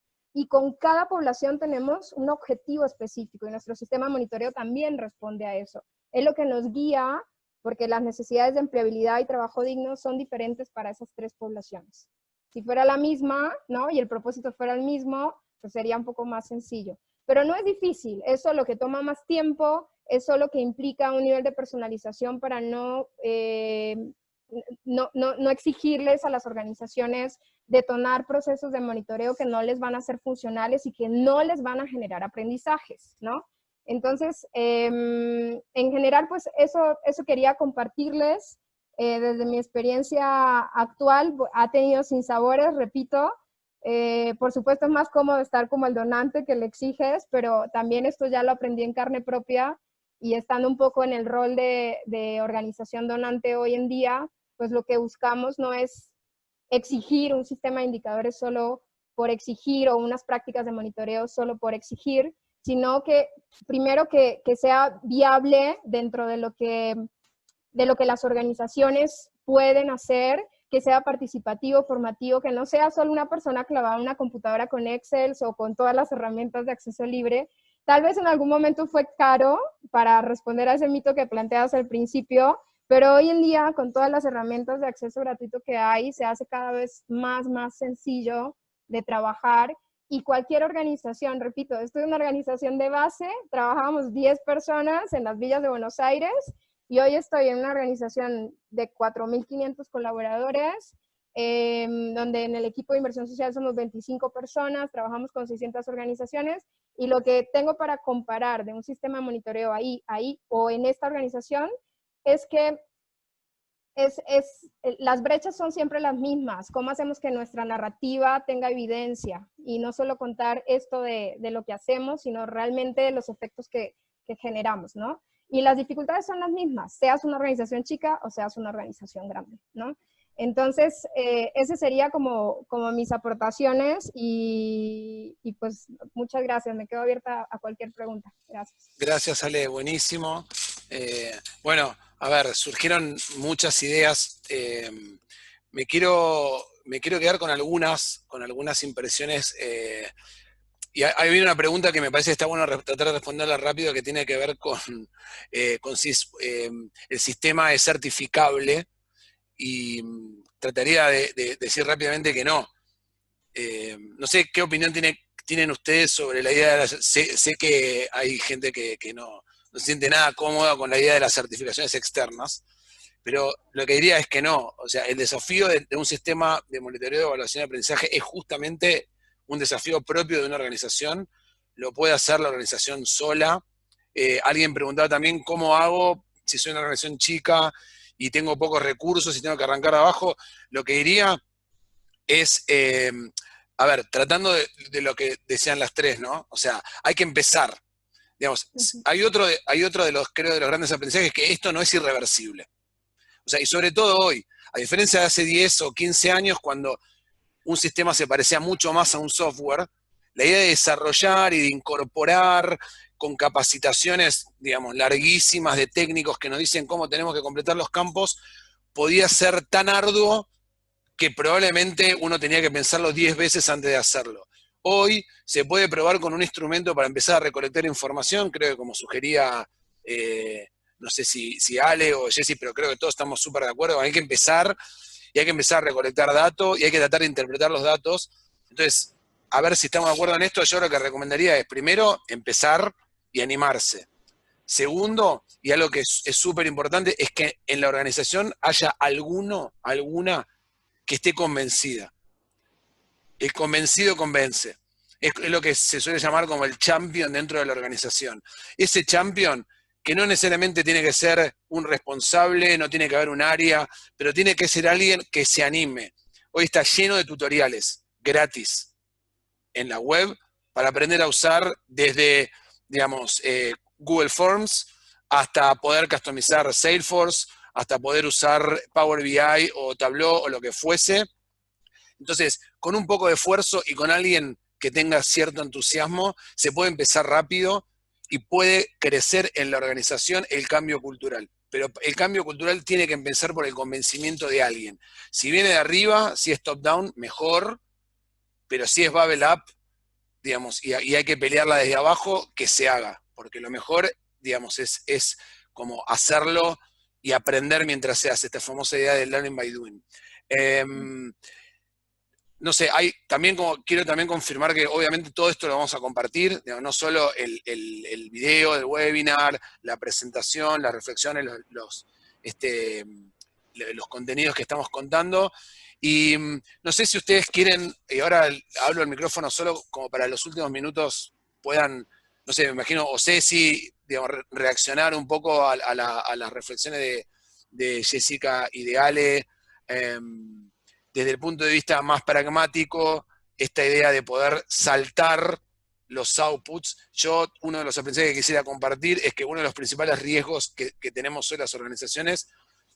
con cada población tenemos un objetivo específico y nuestro sistema de monitoreo también responde a eso. Es lo que nos guía, porque las necesidades de empleabilidad y trabajo digno son diferentes para esas tres poblaciones. Si fuera la misma, ¿no? Y el propósito fuera el mismo, pues sería un poco más sencillo. Pero no es difícil, eso lo que toma más tiempo, eso lo que implica un nivel de personalización para no exigirles a las organizaciones detonar procesos de monitoreo que no les van a ser funcionales y que no les van a generar aprendizajes, ¿no? Entonces, en general, pues eso quería compartirles. Desde mi experiencia actual, ha tenido sinsabores, repito. Por supuesto es más cómodo estar como el donante que le exiges, pero también esto ya lo aprendí en carne propia y estando un poco en el rol de organización donante hoy en día, pues lo que buscamos no es exigir un sistema de indicadores solo por exigir o unas prácticas de monitoreo solo por exigir, sino que primero que sea viable dentro de lo que las organizaciones pueden hacer, que sea participativo, formativo, que no sea solo una persona clavada en una computadora con Excel o con todas las herramientas de acceso libre. Tal vez en algún momento fue caro para responder a ese mito que planteas al principio, pero hoy en día con todas las herramientas de acceso gratuito que hay, se hace cada vez más sencillo de trabajar. Y cualquier organización, repito, esto es una organización de base, trabajamos 10 personas en las villas de Buenos Aires, y hoy estoy en una organización de 4.500 colaboradores, donde en el equipo de inversión social somos 25 personas, trabajamos con 600 organizaciones, y lo que tengo para comparar de un sistema de monitoreo ahí o en esta organización es que las brechas son siempre las mismas. ¿Cómo hacemos que nuestra narrativa tenga evidencia? Y no solo contar esto de lo que hacemos, sino realmente los efectos que generamos, ¿no? Y las dificultades son las mismas, seas una organización chica o seas una organización grande, ¿no? Entonces, ese sería como mis aportaciones y pues muchas gracias. Me quedo abierta a cualquier pregunta. Gracias. Gracias, Ale, buenísimo. Bueno, a ver, surgieron muchas ideas. Me quiero quedar con algunas impresiones. Y ahí viene una pregunta que me parece que está bueno tratar de responderla rápido, que tiene que ver con si el sistema es certificable, y trataría de decir rápidamente que no. No sé qué opinión tienen ustedes sobre la idea de sé que hay gente que no se siente nada cómoda con la idea de las certificaciones externas, pero lo que diría es que no. O sea, el desafío de un sistema de monitoreo, de evaluación y aprendizaje es justamente un desafío propio de una organización. Lo puede hacer la organización sola. Alguien preguntaba también cómo hago si soy una organización chica y tengo pocos recursos y tengo que arrancar abajo. Lo que diría es, a ver, tratando de lo que decían las tres, ¿no? O sea, hay que empezar. Digamos, hay otro de los, creo, de los grandes aprendizajes, que esto no es irreversible. O sea, y sobre todo hoy, a diferencia de hace 10 o 15 años, cuando un sistema se parecía mucho más a un software, la idea de desarrollar y de incorporar con capacitaciones, digamos, larguísimas de técnicos que nos dicen cómo tenemos que completar los campos, podía ser tan arduo que probablemente uno tenía que pensarlo 10 veces antes de hacerlo. Hoy se puede probar con un instrumento para empezar a recolectar información, creo que como sugería, no sé si Ale o Jessy, pero creo que todos estamos súper de acuerdo, hay que empezar, y hay que empezar a recolectar datos, y hay que tratar de interpretar los datos. Entonces, a ver si estamos de acuerdo en esto. Yo lo que recomendaría es, primero, empezar y animarse. Segundo, y algo que es súper importante, es que en la organización haya alguna que esté convencida. El convencido convence. es lo que se suele llamar como el champion dentro de la organización. Ese champion, que no necesariamente tiene que ser un responsable, no tiene que haber un área, pero tiene que ser alguien que se anime. Hoy está lleno de tutoriales gratis en la web para aprender a usar desde, digamos, Google Forms hasta poder customizar Salesforce, hasta poder usar Power BI o Tableau o lo que fuese. Entonces, con un poco de esfuerzo y con alguien que tenga cierto entusiasmo, se puede empezar rápido y puede crecer en la organización el cambio cultural. Pero el cambio cultural tiene que empezar por el convencimiento de alguien. Si viene de arriba, si es top-down, mejor, pero si es bubble up, digamos, y hay que pelearla desde abajo, que se haga, porque lo mejor, digamos, es como hacerlo y aprender mientras se hace, esta famosa idea del learning by doing. No sé, quiero también confirmar que obviamente todo esto lo vamos a compartir, digamos, no solo el video del webinar, la presentación, las reflexiones, los contenidos que estamos contando. Y no sé si ustedes quieren, y ahora hablo al micrófono solo como para los últimos minutos puedan, no sé, me imagino, o Ceci, digamos, reaccionar un poco a las reflexiones de Jessica y de Ale, desde el punto de vista más pragmático, esta idea de poder saltar los outputs. Uno de los aprendizajes que quisiera compartir es que uno de los principales riesgos que tenemos hoy las organizaciones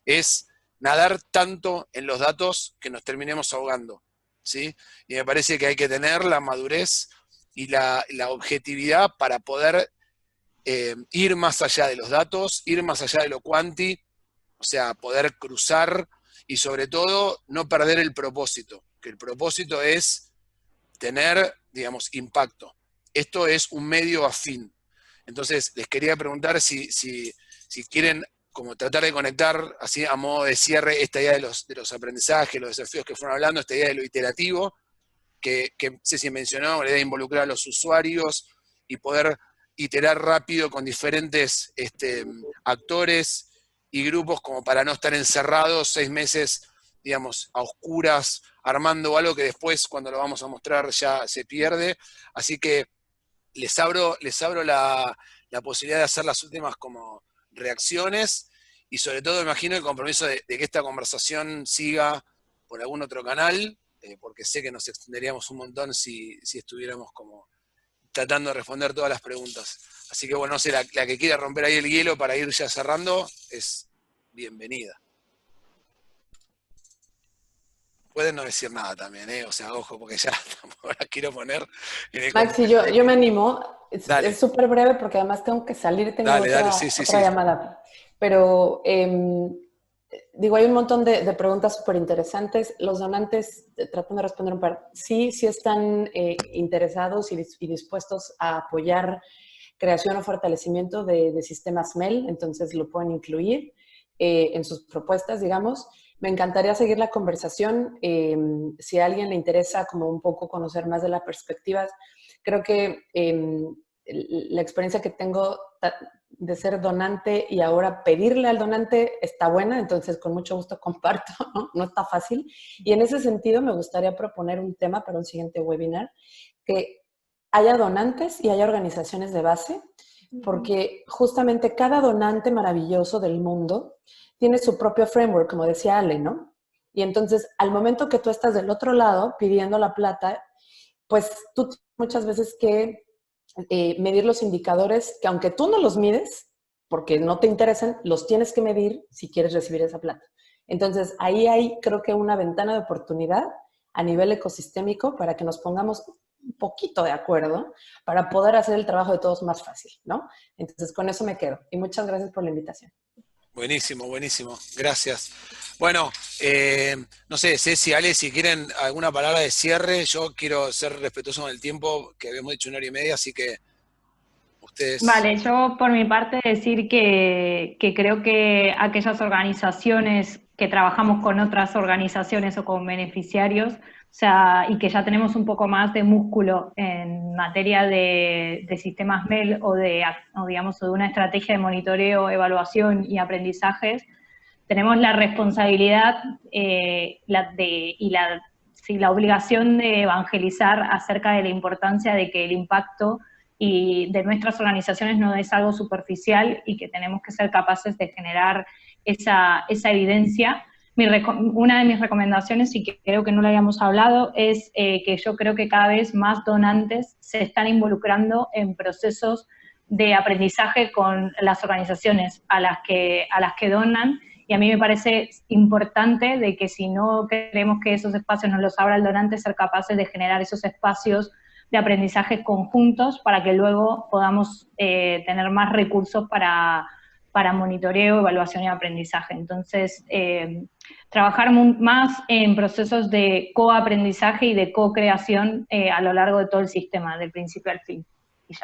es nadar tanto en los datos que nos terminemos ahogando, ¿sí? Y me parece que hay que tener la madurez y la objetividad para poder ir más allá de los datos, ir más allá de lo quanti, o sea, poder cruzar y sobre todo no perder el propósito, que el propósito es tener, digamos, impacto. Esto es un medio a fin. Entonces, les quería preguntar si quieren como tratar de conectar, así a modo de cierre, esta idea de los aprendizajes, los desafíos que fueron hablando, esta idea de lo iterativo, que Ceci mencionó, la idea de involucrar a los usuarios y poder iterar rápido con diferentes actores y grupos como para no estar encerrados 6 meses, digamos, a oscuras, armando algo que después, cuando lo vamos a mostrar, ya se pierde. Así que les abro la posibilidad de hacer las últimas como reacciones y sobre todo imagino el compromiso de que esta conversación siga por algún otro canal, porque sé que nos extenderíamos un montón si estuviéramos como tratando de responder todas las preguntas. Así que bueno, no sé, la que quiera romper ahí el hielo para ir ya cerrando es bienvenida. Pueden no decir nada también, o sea, ojo, porque ya tampoco la quiero poner en el Maxi, yo me animo. Es súper breve porque además tengo que salir, tengo otra llamada. Pero digo, hay un montón de preguntas súper interesantes. Los donantes, tratando de responder un par, sí están interesados y dispuestos a apoyar creación o fortalecimiento de sistemas MEL, entonces lo pueden incluir en sus propuestas, digamos. Me encantaría seguir la conversación. Si a alguien le interesa como un poco conocer más de la perspectiva, creo que la experiencia que tengo de ser donante y ahora pedirle al donante está buena, entonces con mucho gusto comparto, ¿no? No está fácil. Y en ese sentido me gustaría proponer un tema para un siguiente webinar, que haya donantes y haya organizaciones de base, porque justamente cada donante maravilloso del mundo tiene su propio framework, como decía Ale, ¿no? Y entonces, al momento que tú estás del otro lado pidiendo la plata, pues tú muchas veces que medir los indicadores que aunque tú no los mides, porque no te interesan, los tienes que medir si quieres recibir esa plata. Entonces, ahí hay, creo que una ventana de oportunidad a nivel ecosistémico para que nos pongamos un poquito de acuerdo para poder hacer el trabajo de todos más fácil, ¿no? Entonces, con eso me quedo. Y muchas gracias por la invitación. Buenísimo, buenísimo. Gracias. Bueno, no sé, Ceci, Ale, si quieren alguna palabra de cierre, yo quiero ser respetuoso con el tiempo, que habíamos dicho 1h30, así que ustedes... Vale, yo por mi parte decir que creo que aquellas organizaciones que trabajamos con otras organizaciones o con beneficiarios, o sea, y que ya tenemos un poco más de músculo en materia de sistemas MEL o digamos, de una estrategia de monitoreo, evaluación y aprendizajes, tenemos la responsabilidad y la sí, la obligación de evangelizar acerca de la importancia de que el impacto y de nuestras organizaciones no es algo superficial y que tenemos que ser capaces de generar esa evidencia. Una de mis recomendaciones, y que creo que no lo habíamos hablado, es que yo creo que cada vez más donantes se están involucrando en procesos de aprendizaje con las organizaciones a las que donan, y a mí me parece importante de que si no queremos que esos espacios nos los abra el donante, ser capaces de generar esos espacios de aprendizaje conjuntos para que luego podamos tener más recursos para monitoreo, evaluación y aprendizaje. Entonces, trabajar más en procesos de coaprendizaje y de co-creación a lo largo de todo el sistema, del principio al fin.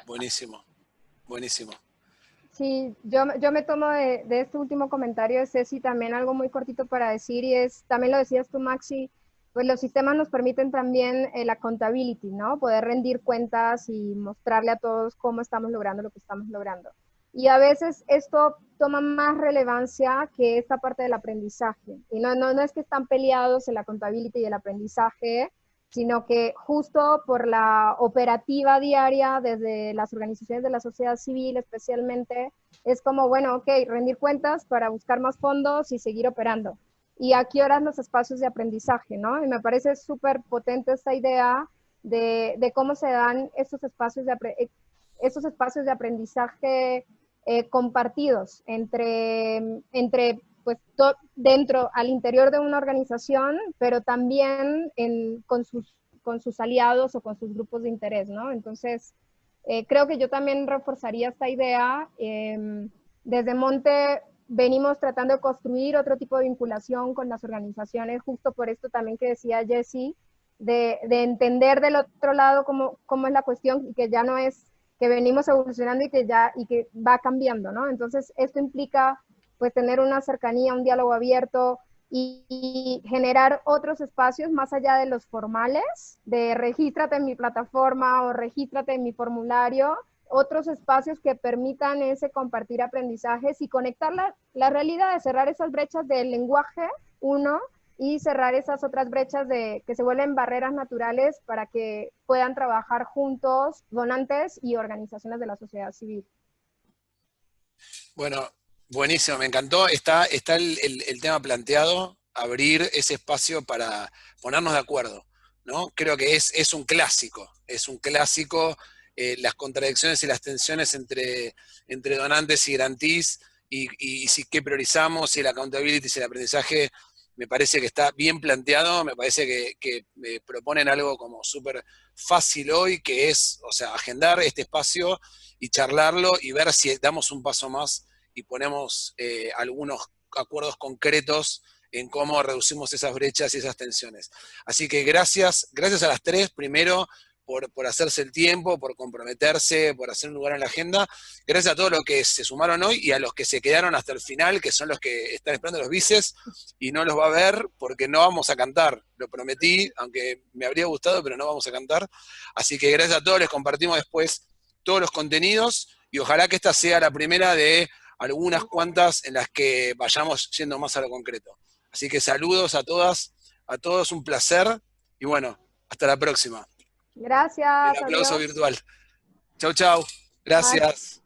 Buenísimo, buenísimo. Sí, yo me tomo de este último comentario de Ceci también algo muy cortito para decir, y es, también lo decías tú, Maxi, pues los sistemas nos permiten también la accountability, ¿no? Poder rendir cuentas y mostrarle a todos cómo estamos logrando lo que estamos logrando. Y a veces esto toma más relevancia que esta parte del aprendizaje. Y no es que están peleados el accountability y el aprendizaje, sino que justo por la operativa diaria desde las organizaciones de la sociedad civil especialmente, es como, bueno, ok, rendir cuentas para buscar más fondos y seguir operando. Y aquí ahora los espacios de aprendizaje, ¿no? Y me parece súper potente esta idea de cómo se dan estos espacios de aprendizaje compartidos entre pues dentro, al interior de una organización, pero también con sus aliados o con sus grupos de interés, ¿no? Entonces, creo que yo también reforzaría esta idea. Desde Monte venimos tratando de construir otro tipo de vinculación con las organizaciones, justo por esto también que decía Jessie, de entender del otro lado cómo es la cuestión, y que ya no es que venimos evolucionando y que va cambiando, ¿no? Entonces, esto implica pues tener una cercanía, un diálogo abierto y generar otros espacios más allá de los formales, de regístrate en mi plataforma o regístrate en mi formulario, otros espacios que permitan ese compartir aprendizajes y conectar la realidad, de cerrar esas brechas del lenguaje, y cerrar esas otras brechas que se vuelven barreras naturales para que puedan trabajar juntos donantes y organizaciones de la sociedad civil. Bueno, buenísimo, me encantó. Está el tema planteado, abrir ese espacio para ponernos de acuerdo, ¿no? Creo que es un clásico, las contradicciones y las tensiones entre donantes y grantees, y si qué priorizamos, si el accountability, si el aprendizaje, me parece que está bien planteado, me parece que me proponen algo como súper fácil hoy, que es, o sea, agendar este espacio y charlarlo y ver si damos un paso más y ponemos algunos acuerdos concretos en cómo reducimos esas brechas y esas tensiones. Así que gracias a las tres, primero, por hacerse el tiempo, por comprometerse, por hacer un lugar en la agenda. Gracias a todos los que se sumaron hoy y a los que se quedaron hasta el final, que son los que están esperando los bices y no los va a ver porque no vamos a cantar. Lo prometí, aunque me habría gustado, pero no vamos a cantar. Así que gracias a todos, les compartimos después todos los contenidos y ojalá que esta sea la primera de algunas cuantas en las que vayamos yendo más a lo concreto. Así que saludos a todas, a todos, un placer y bueno, hasta la próxima. Gracias. El aplauso adiós. virtual. Chau, chau. Gracias.